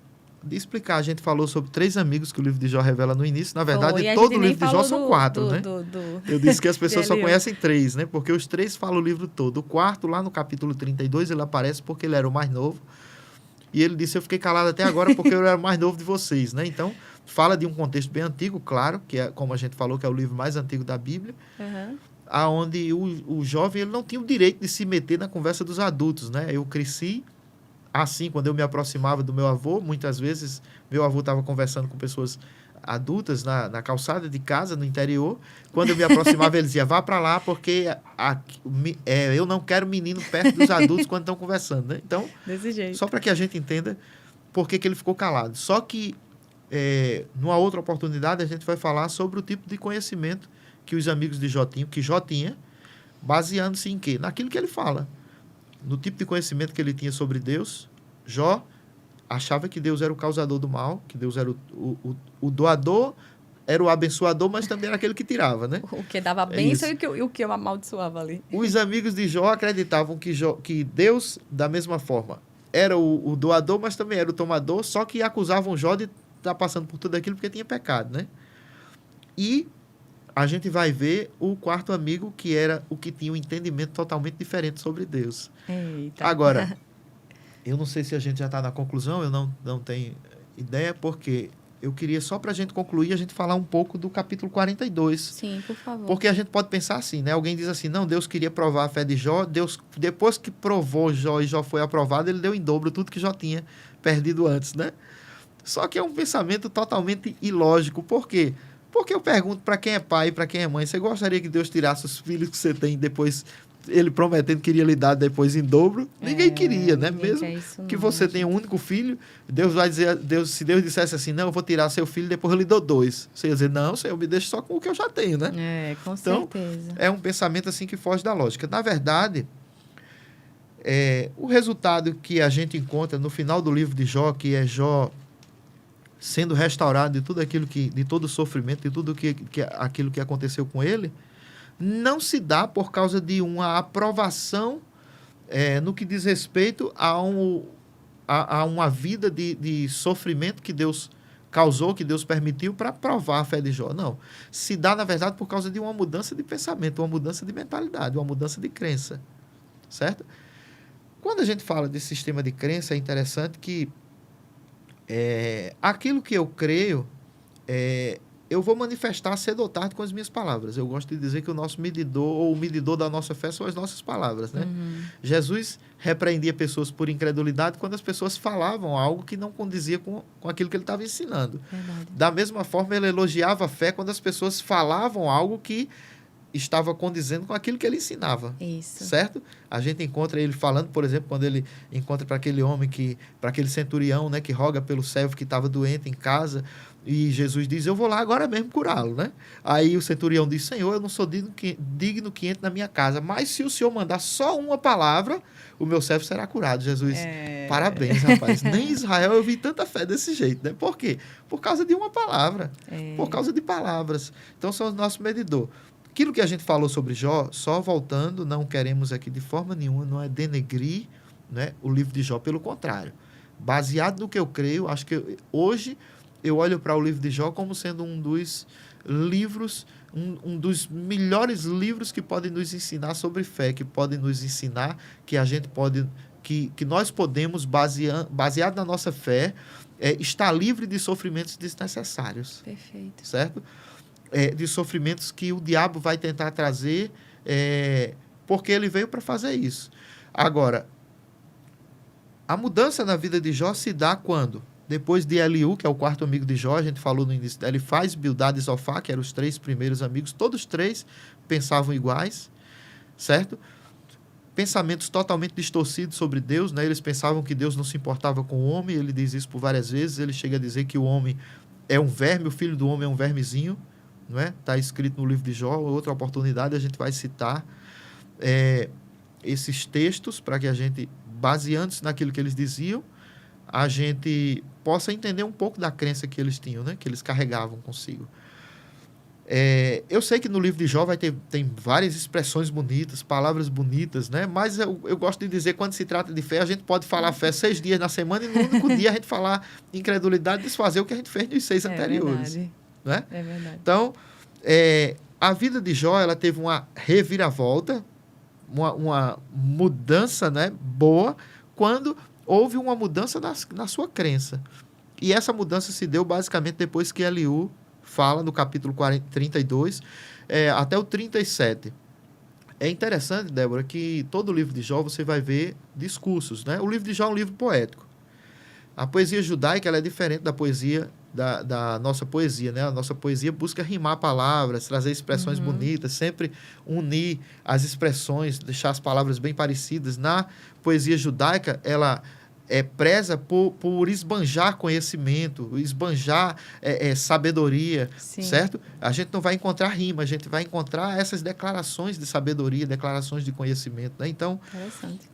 De explicar. A gente falou sobre 3 amigos que o livro de Jó revela no início. Na verdade, todo o livro de Jó são 4, né? Eu disse que as pessoas só conhecem 3, né? Porque os 3 falam o livro todo. O quarto, lá no capítulo 32, ele aparece porque ele era o mais novo. E ele disse, eu fiquei calado até agora porque eu era o mais novo de vocês, né? Então, fala de um contexto bem antigo, claro, que é, como a gente falou, que é o livro mais antigo da Bíblia, aonde o jovem ele não tinha o direito de se meter na conversa dos adultos, né? Eu cresci assim, quando eu me aproximava do meu avô, muitas vezes meu avô estava conversando com pessoas adultas na calçada de casa, no interior. Quando eu me aproximava, ele dizia, vá para lá, porque eu não quero menino perto dos adultos quando estão conversando, né? Então, desse jeito. Só para que a gente entenda por que ele ficou calado. Só que, numa outra oportunidade, a gente vai falar sobre o tipo de conhecimento que os amigos de Jó tinham, que Jó tinha, baseando-se em quê? Naquilo que ele fala. No tipo de conhecimento que ele tinha sobre Deus, Jó achava que Deus era o causador do mal, que Deus era o doador, era o abençoador, mas também era aquele que tirava, né? O que dava bênção e o que eu amaldiçoava ali. Os amigos de Jó acreditavam que Deus, da mesma forma, era o doador, mas também era o tomador, só que acusavam Jó de estar passando por tudo aquilo porque tinha pecado, né? E a gente vai ver o quarto amigo, que era o que tinha um entendimento totalmente diferente sobre Deus. Eita. Agora, eu não sei se a gente já está na conclusão, eu não tenho ideia, porque eu queria, só para a gente concluir, a gente falar um pouco do capítulo 42. Sim, por favor. Porque a gente pode pensar assim, né? Alguém diz assim, não, Deus queria provar a fé de Jó, Deus, depois que provou Jó e Jó foi aprovado, ele deu em dobro tudo que Jó tinha perdido antes, né? Só que é um pensamento totalmente ilógico. Por quê? Porque eu pergunto para quem é pai e para quem é mãe, você gostaria que Deus tirasse os filhos que você tem depois, ele prometendo que iria lhe dar depois em dobro? Ninguém queria, né? Mesmo que você tenha um único filho, Deus vai dizer, se Deus dissesse assim, não, eu vou tirar seu filho, depois eu lhe dou 2. Você ia dizer, não, Senhor, me deixa só com o que eu já tenho, né? Com então, certeza. É um pensamento assim que foge da lógica. Na verdade, o resultado que a gente encontra no final do livro de Jó, que é Jó sendo restaurado de tudo aquilo de todo o sofrimento, de tudo aquilo que aconteceu com ele, não se dá por causa de uma aprovação no que diz respeito a uma vida de sofrimento que Deus causou, que Deus permitiu para provar a fé de Jó. Não. Se dá, na verdade, por causa de uma mudança de pensamento, uma mudança de mentalidade, uma mudança de crença. Certo? Quando a gente fala de sistema de crença, é interessante que aquilo que eu creio, eu vou manifestar cedo ou tarde com as minhas palavras. Eu gosto de dizer que o nosso medidor, ou o medidor da nossa fé, são as nossas palavras, né? Jesus repreendia pessoas por incredulidade quando as pessoas falavam algo que não condizia com aquilo que ele estava ensinando. Verdade. Da mesma forma, ele elogiava a fé quando as pessoas falavam algo que estava condizendo com aquilo que ele ensinava. Isso. Certo? A gente encontra ele falando, por exemplo, quando ele encontra para aquele homem, para aquele centurião, né, que roga pelo servo que estava doente em casa, e Jesus diz, eu vou lá agora mesmo curá-lo, né? Aí o centurião diz, Senhor, eu não sou digno que entre na minha casa, mas se o Senhor mandar só uma palavra, o meu servo será curado. Jesus, parabéns, rapaz. Nem em Israel eu vi tanta fé desse jeito, né? Por quê? Por causa de uma palavra. Por causa de palavras. Então, são o nosso medidor. Aquilo que a gente falou sobre Jó, só voltando, não queremos aqui de forma nenhuma, não é denegrir, né, o livro de Jó, pelo contrário. Baseado no que eu creio, acho que hoje eu olho para o livro de Jó como sendo um dos livros, um dos melhores livros que podem nos ensinar sobre fé, que podem nos ensinar que a gente pode, que nós podemos, baseado na nossa fé, estar livre de sofrimentos desnecessários. Perfeito. Certo? De sofrimentos que o diabo vai tentar trazer, porque ele veio para fazer isso. Agora, a mudança na vida de Jó se dá quando? Depois de Eliú, que é o quarto amigo de Jó, a gente falou no início, ele faz Bildad e Zofá, que eram os 3 primeiros amigos, todos 3 pensavam iguais, certo? Pensamentos totalmente distorcidos sobre Deus, né? Eles pensavam que Deus não se importava com o homem, ele diz isso por várias vezes, ele chega a dizer que o homem é um verme, o filho do homem é um vermezinho, não é? Está escrito no livro de Jó, outra oportunidade a gente vai citar. esses textos para que a gente, baseando-se naquilo que eles diziam, a gente possa entender um pouco da crença que eles tinham, né? Que eles carregavam consigo. Eu sei que no livro de Jó tem várias expressões bonitas, palavras bonitas, né? Mas eu gosto de dizer, quando se trata de fé, a gente pode falar fé 6 dias na semana e no único dia a gente falar incredulidade, desfazer o que a gente fez nos 6 anteriores. Verdade. Né? É verdade. Então, a vida de Jó, ela teve uma reviravolta, uma mudança, né, boa, quando houve uma mudança na sua crença. E essa mudança se deu basicamente depois que Eliú fala no capítulo 32 até o 37. É interessante, Débora, que todo o livro de Jó você vai ver discursos, né? O livro de Jó é um livro poético. A poesia judaica ela é diferente da poesia da nossa poesia, né? A nossa poesia busca rimar palavras, trazer expressões bonitas, sempre unir as expressões, deixar as palavras bem parecidas. Na poesia judaica, ela preza por esbanjar conhecimento, esbanjar sabedoria, Sim. certo? A gente não vai encontrar rima, a gente vai encontrar essas declarações de sabedoria, declarações de conhecimento, né? Então,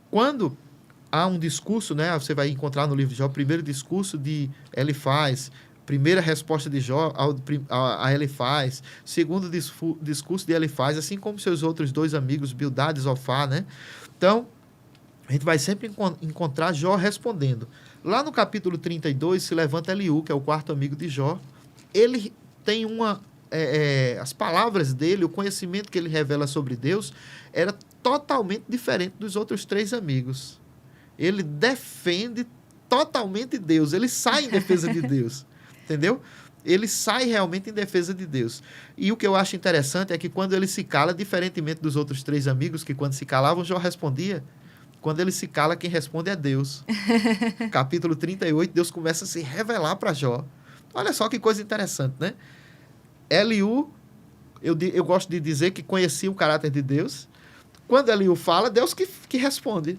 quando há um discurso, né? Você vai encontrar no livro de Jó o primeiro discurso de Elifaz, primeira resposta de Jó a Elifaz, segundo discurso de Elifaz, assim como seus outros 2 amigos, Bildad e Zofar, né? Então, a gente vai sempre encontrar Jó respondendo. Lá no capítulo 32, se levanta Eliú, que é o 4º amigo de Jó. Ele tem as palavras dele, o conhecimento que ele revela sobre Deus, era totalmente diferente dos outros 3 amigos. Ele defende totalmente Deus. Ele sai em defesa de Deus. Entendeu? Ele sai realmente em defesa de Deus. E o que eu acho interessante é que quando ele se cala, diferentemente dos outros 3 amigos, que quando se calavam, Jó respondia. Quando ele se cala, quem responde é Deus. Capítulo 38, Deus começa a se revelar para Jó. Olha só que coisa interessante, né? Eliú, eu gosto de dizer que conhecia o caráter de Deus. Quando Eliú fala, Deus que responde.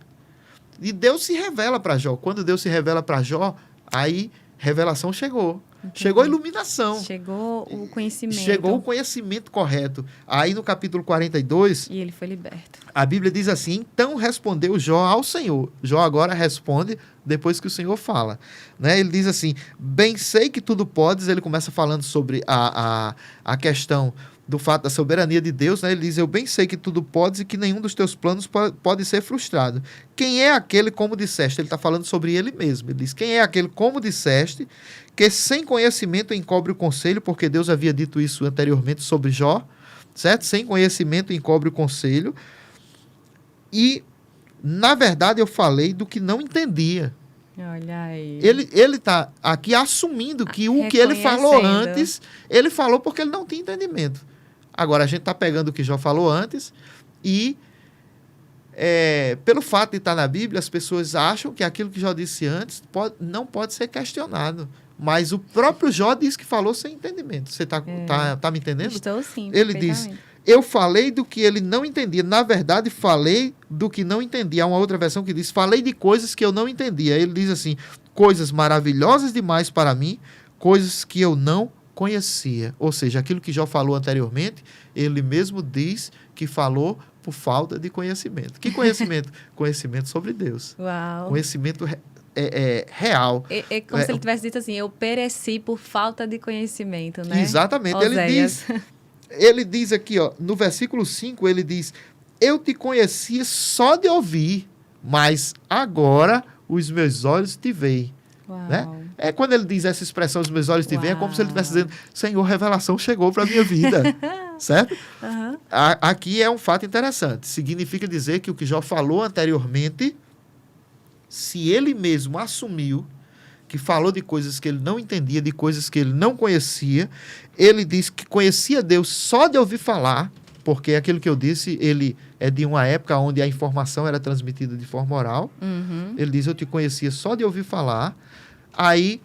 E Deus se revela para Jó. Quando Deus se revela para Jó, aí revelação chegou. Entendi. Chegou a iluminação. Chegou o conhecimento. Chegou o conhecimento correto. Aí no capítulo 42... E ele foi liberto. A Bíblia diz assim, então respondeu Jó ao Senhor. Jó agora responde depois que o Senhor fala. Né? Ele diz assim, bem sei que tudo podes. Ele começa falando sobre a questão do fato da soberania de Deus, né? Ele diz, eu bem sei que tudo podes e que nenhum dos teus planos pode ser frustrado. Quem é aquele, como disseste? Ele está falando sobre ele mesmo. Ele diz, quem é aquele, como disseste, que sem conhecimento encobre o conselho, porque Deus havia dito isso anteriormente sobre Jó, certo? Sem conhecimento encobre o conselho. E, na verdade, eu falei do que não entendia. Olha aí. Ele está aqui assumindo que o que ele falou antes, ele falou porque ele não tinha entendimento. Agora, a gente está pegando o que Jó falou antes e, pelo fato de estar na Bíblia, as pessoas acham que aquilo que Jó disse antes não pode ser questionado. Mas o próprio Jó diz que falou sem entendimento. Você tá me entendendo? Estou sim. Ele diz, eu falei do que ele não entendia. Na verdade, falei do que não entendia. Há uma outra versão que diz, falei de coisas que eu não entendia. Ele diz assim, coisas maravilhosas demais para mim, coisas que eu não conhecia. Ou seja, aquilo que Jó falou anteriormente, ele mesmo diz que falou por falta de conhecimento. Que conhecimento? Conhecimento sobre Deus. Uau. Conhecimento real. É como se ele tivesse dito assim, eu pereci por falta de conhecimento, né? Exatamente. Oséias. Ele diz aqui, ó, no versículo 5, ele diz, eu te conhecia só de ouvir, mas agora os meus olhos te veem. Né? Quando ele diz essa expressão, os meus olhos te veem, é como se ele estivesse dizendo, Senhor, revelação chegou para a minha vida. Certo? Uhum. Aqui é um fato interessante. Significa dizer que o que Jó falou anteriormente, se ele mesmo assumiu que falou de coisas que ele não entendia, de coisas que ele não conhecia, ele diz que conhecia Deus só de ouvir falar, porque aquilo que eu disse, ele é de uma época onde a informação era transmitida de forma oral. Uhum. Ele diz, eu te conhecia só de ouvir falar. Aí,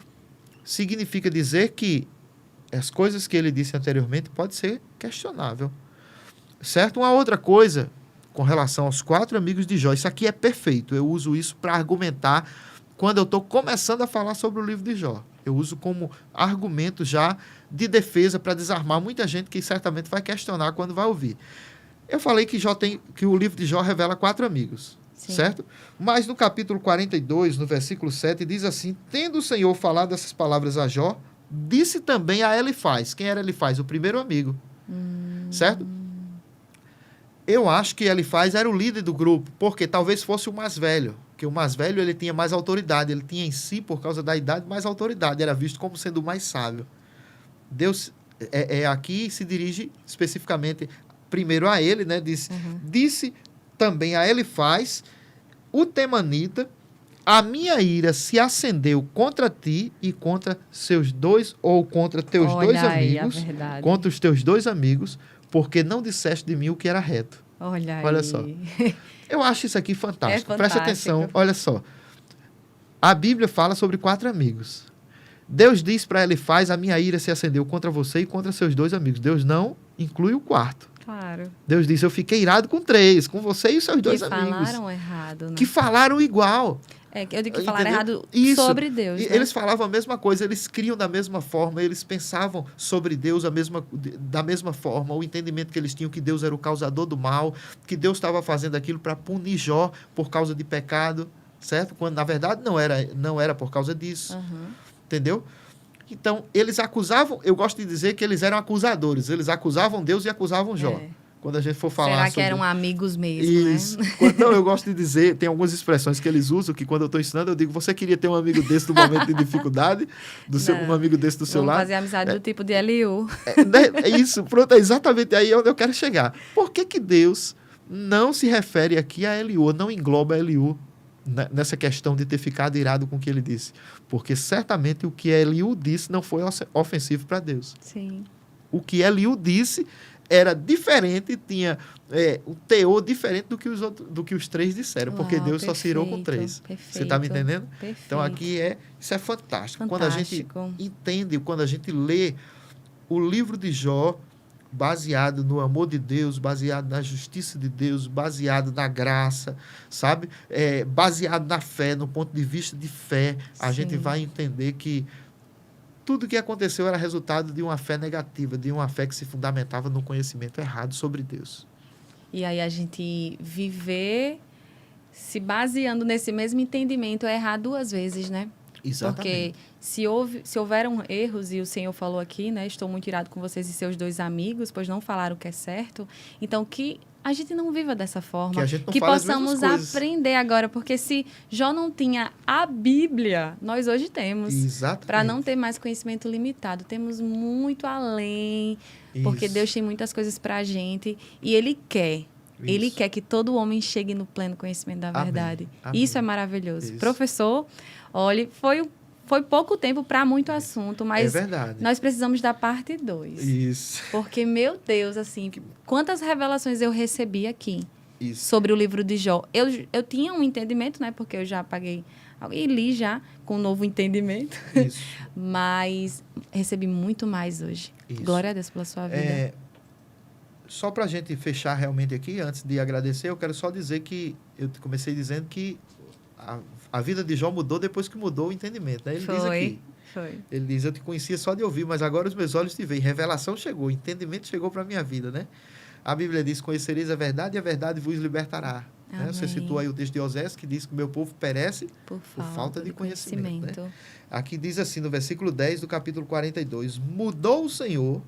significa dizer que as coisas que ele disse anteriormente pode ser questionável. Certo? Uma outra coisa, com relação aos 4 amigos de Jó, isso aqui é perfeito. Eu uso isso para argumentar quando eu estou começando a falar sobre o livro de Jó. Eu uso como argumento já de defesa para desarmar muita gente que certamente vai questionar quando vai ouvir. Eu falei que o livro de Jó revela 4 amigos, Sim. certo? Mas no capítulo 42, no versículo 7, diz assim: tendo o Senhor falado essas palavras a Jó, disse também a Elifaz. Quem era Elifaz? O primeiro amigo, certo? Eu acho que Elifaz era o líder do grupo, porque talvez fosse o mais velho, porque o mais velho ele tinha mais autoridade, ele tinha em si, por causa da idade, mais autoridade, era visto como sendo o mais sábio. Deus aqui se dirige especificamente primeiro a ele, né? Disse também a Elifaz, o temanita: a minha ira se acendeu contra ti e contra seus dois, ou contra teus dois amigos, contra os teus 2 amigos, porque não disseste de mim o que era reto. Olha só. Eu acho isso aqui fantástico. É fantástico. Presta atenção, olha só. A Bíblia fala sobre 4 amigos. Deus diz para Elifaz: a minha ira se acendeu contra você e contra seus 2 amigos. Deus não inclui o 4º. Claro. Deus disse: eu fiquei irado com 3, com você e seus 2 amigos. Que falaram errado, né? Que falaram igual. Eu digo que falaram errado sobre Deus. Né? Eles falavam a mesma coisa, eles criam da mesma forma, eles pensavam sobre Deus da mesma forma, o entendimento que eles tinham que Deus era o causador do mal, que Deus estava fazendo aquilo para punir Jó por causa de pecado, certo? Quando, na verdade, não era por causa disso. Entendeu? Então, eles acusavam, eu gosto de dizer que eles eram acusadores, eles acusavam Deus e acusavam Jó. Quando a gente for falar Será que eram amigos mesmo, isso, né? Não, eu gosto de dizer, tem algumas expressões que eles usam, que quando eu estou ensinando, eu digo: você queria ter um amigo desse no momento de dificuldade? Um amigo desse do seu lado? Fazer amizade do tipo de Eliú. Isso, pronto, é exatamente aí onde eu quero chegar. Por que Deus não se refere aqui a Eliú, não engloba Eliú nessa questão de ter ficado irado com o que ele disse? Porque certamente o que Eliú disse não foi ofensivo para Deus. Sim. O que Eliú disse era diferente, tinha um teor diferente do que os 3 disseram, porque Deus só se irou com 3. Você está me entendendo? Perfeito. Então, aqui isso é fantástico. Quando a gente entende, quando a gente lê o livro de Jó, baseado no amor de Deus, baseado na justiça de Deus, baseado na graça, sabe? Baseado na fé, no ponto de vista de fé, a gente vai entender que tudo o que aconteceu era resultado de uma fé negativa, de uma fé que se fundamentava no conhecimento errado sobre Deus. E aí a gente viver se baseando nesse mesmo entendimento é errar 2 vezes, né? Exatamente. Porque se houveram erros, e o Senhor falou aqui, né? Estou muito irado com vocês e seus 2 amigos, pois não falaram o que é certo. Então, que a gente não viva dessa forma. Que possamos aprender agora. Porque se Jó não tinha a Bíblia, nós hoje temos. Exatamente. Para não ter mais conhecimento limitado. Temos muito além. Isso. Porque Deus tem muitas coisas para a gente. E Ele quer. Isso. Ele quer que todo homem chegue no pleno conhecimento da verdade. Amém. Isso é maravilhoso. Isso. Professor, olha, foi pouco tempo para muito assunto, mas nós precisamos da parte 2. Isso. Porque, meu Deus, assim, quantas revelações eu recebi aqui sobre o livro de Jó. Eu tinha um entendimento, né? Porque eu já paguei e li já com um novo entendimento. Isso. Mas recebi muito mais hoje. Isso. Glória a Deus pela sua vida. Só para a gente fechar realmente aqui, antes de agradecer, eu quero só dizer que eu comecei dizendo que a vida de Jó mudou depois que mudou o entendimento. Né? Ele diz aqui. Ele diz: eu te conhecia só de ouvir, mas agora os meus olhos te veem. Revelação chegou, entendimento chegou para a minha vida. Né? A Bíblia diz: conhecereis a verdade e a verdade vos libertará. Né? Você citou aí o texto de Osés, que diz que o meu povo perece por falta de conhecimento. Né? Aqui diz assim, no versículo 10 do capítulo 42, mudou o Senhor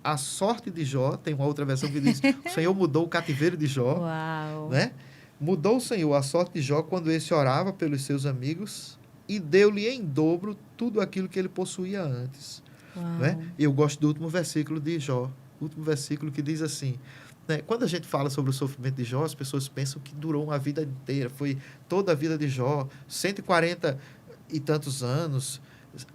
a sorte de Jó. Tem uma outra versão que diz: o Senhor mudou o cativeiro de Jó. Uau. Né? Mudou o Senhor a sorte de Jó quando esse orava pelos seus amigos e deu-lhe em dobro tudo aquilo que ele possuía antes. Né? Eu gosto do último versículo de Jó. O último versículo que diz assim, né? Quando a gente fala sobre o sofrimento de Jó, as pessoas pensam que durou uma vida inteira. Foi toda a vida de Jó, 140 e tantos anos.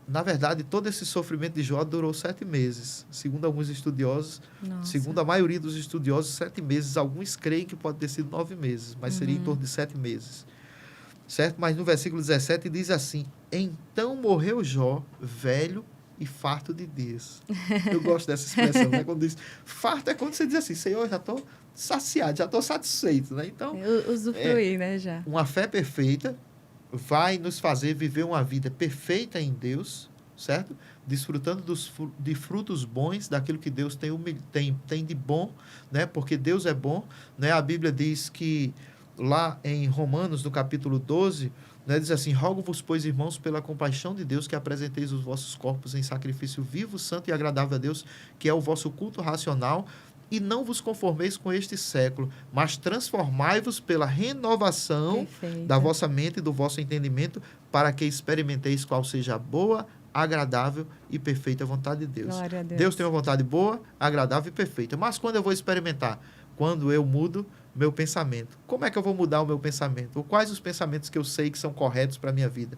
Na verdade, todo esse sofrimento de Jó durou 7 meses. Segundo alguns estudiosos, segundo a maioria dos estudiosos, 7 meses. Alguns creem que pode ter sido 9 meses, mas seria em torno de 7 meses. Certo? Mas no versículo 17 diz assim: então morreu Jó, velho e farto de dias. Eu gosto dessa expressão, né? Quando diz farto, é quando você diz assim: Senhor, já estou saciado, já estou satisfeito. Né? Então, usufruir, né, já. Uma fé perfeita vai nos fazer viver uma vida perfeita em Deus, certo? Desfrutando de frutos bons, daquilo que Deus tem de bom, né? Porque Deus é bom, né? A Bíblia diz que lá em Romanos, no capítulo 12, né, diz assim: rogo-vos, pois, irmãos, pela compaixão de Deus, que apresenteis os vossos corpos em sacrifício vivo, santo e agradável a Deus, que é o vosso culto racional, e não vos conformeis com este século, mas transformai-vos pela renovação da vossa mente e do vosso entendimento, para que experimenteis qual seja a boa, agradável e perfeita vontade de Deus. Glória a Deus. Deus tem uma vontade boa, agradável e perfeita. Mas quando eu vou experimentar? Quando eu mudo meu pensamento. Como é que eu vou mudar o meu pensamento? Ou quais os pensamentos que eu sei que são corretos para a minha vida?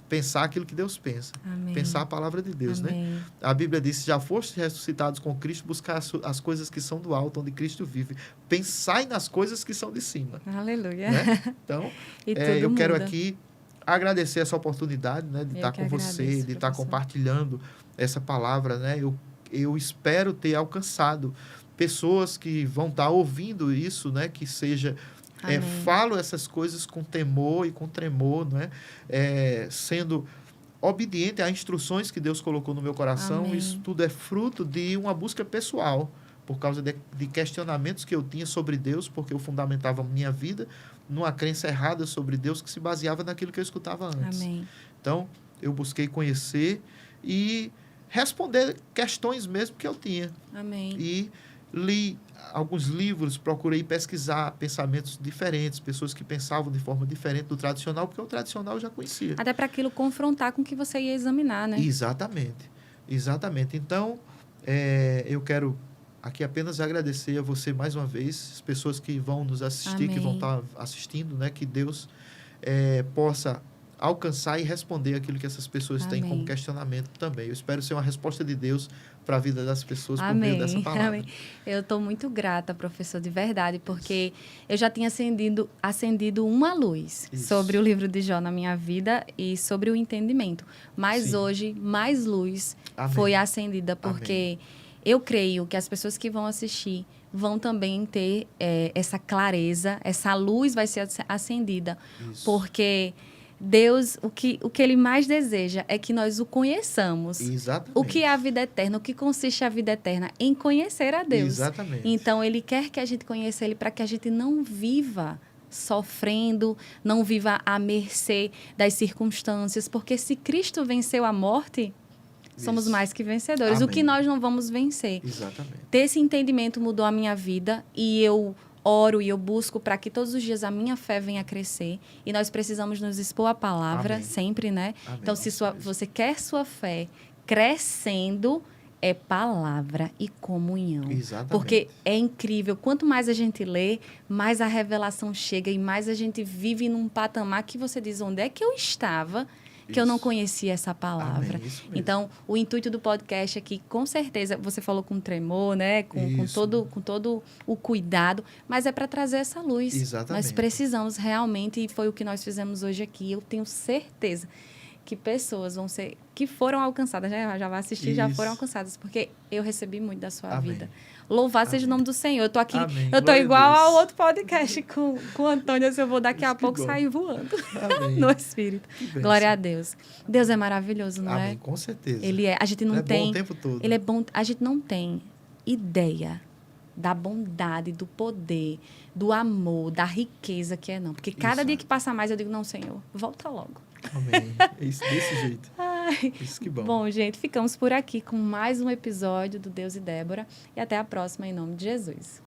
Pensar aquilo que Deus pensa. Amém. Pensar a palavra de Deus, Amém. né? A Bíblia diz: já fostes ressuscitados com Cristo, buscar as coisas que são do alto, onde Cristo vive. Pensai nas coisas que são de cima. Aleluia. Né? Então, E eu tudo quero muda. aqui agradecer essa oportunidade, né, de Eu estar que com você, agradeço, de estar professor. compartilhando essa palavra, né? Eu espero ter alcançado pessoas que vão estar ouvindo isso, né? Que seja Amém. falo essas coisas com temor e com tremor, né? Sendo obediente às instruções que Deus colocou no meu coração. Amém. Isso tudo é fruto de uma busca pessoal, por causa de questionamentos que eu tinha sobre Deus, porque eu fundamentava a minha vida numa crença errada sobre Deus que se baseava naquilo que eu escutava antes. Amém. Então, eu busquei conhecer e responder questões mesmo que eu tinha. Amém. E li alguns livros, procurei pesquisar pensamentos diferentes, pessoas que pensavam de forma diferente do tradicional, porque o tradicional eu já conhecia. Até para aquilo confrontar com o que você ia examinar, né? Exatamente. Exatamente. Então, eu quero aqui apenas agradecer a você mais uma vez, as pessoas que vão nos assistir, Amém. que vão estar assistindo, né? Que Deus possa alcançar e responder aquilo que essas pessoas têm Amém. como questionamento também. Eu espero ser uma resposta de Deus para a vida das pessoas por Amém. meio dessa palavra. Amém. Eu estou muito grata, professor, de verdade, porque eu já tinha acendido uma luz Isso. sobre o livro de Jó na minha vida e sobre o entendimento. Mas Sim. hoje, mais luz Amém. foi acendida, porque eu creio que as pessoas que vão assistir vão também ter essa clareza, essa luz vai ser acendida, Isso. porque Deus, o que Ele mais deseja é que nós o conheçamos. Exatamente. O que é a vida eterna? O que consiste a vida eterna? Em conhecer a Deus. Exatamente. Então, Ele quer que a gente conheça Ele para que a gente não viva sofrendo, não viva à mercê das circunstâncias, porque se Cristo venceu a morte, somos Isso. mais que vencedores. Amém. O que nós não vamos vencer? Exatamente. Ter esse entendimento mudou a minha vida e eu oro e eu busco para que todos os dias a minha fé venha a crescer. E nós precisamos nos expor à palavra Amém. sempre, né? Amém. Então, se Isso mesmo. você quer sua fé crescendo, é palavra e comunhão. Exatamente. Porque é incrível. Quanto mais a gente lê, mais a revelação chega e mais a gente vive num patamar que você diz, onde é que eu estava que eu não Isso. conhecia essa palavra. Amém. Isso mesmo. Então, o intuito do podcast aqui, com certeza, você falou com tremor, né? Com Isso. todo o cuidado, mas é para trazer essa luz. Exatamente. Nós precisamos realmente, e foi o que nós fizemos hoje aqui. Eu tenho certeza que pessoas vão ser, que foram alcançadas, já vai assistir, já Isso. foram alcançadas, porque eu recebi muito da sua Amém. vida. Louvado seja o Amém. nome do Senhor. Eu tô aqui, Amém. eu tô Glória a igual Deus. ao outro podcast com o Antônio, eu vou daqui a Isso, que pouco bom. sair voando Amém. no Espírito. Que bênção. Glória a Deus. Deus é maravilhoso, não Amém. é? Com certeza. Ele é. A gente não é tem. bom o tempo todo. Ele é bom. A gente não tem ideia da bondade, do poder, do amor, da riqueza que é, não. Porque cada Isso. dia que passa mais, eu digo, não, Senhor, volta logo. Amém. Isso, desse jeito. Ai. Isso que bom. Bom, gente, ficamos por aqui com mais um episódio do Deus e Débora. E até a próxima, em nome de Jesus.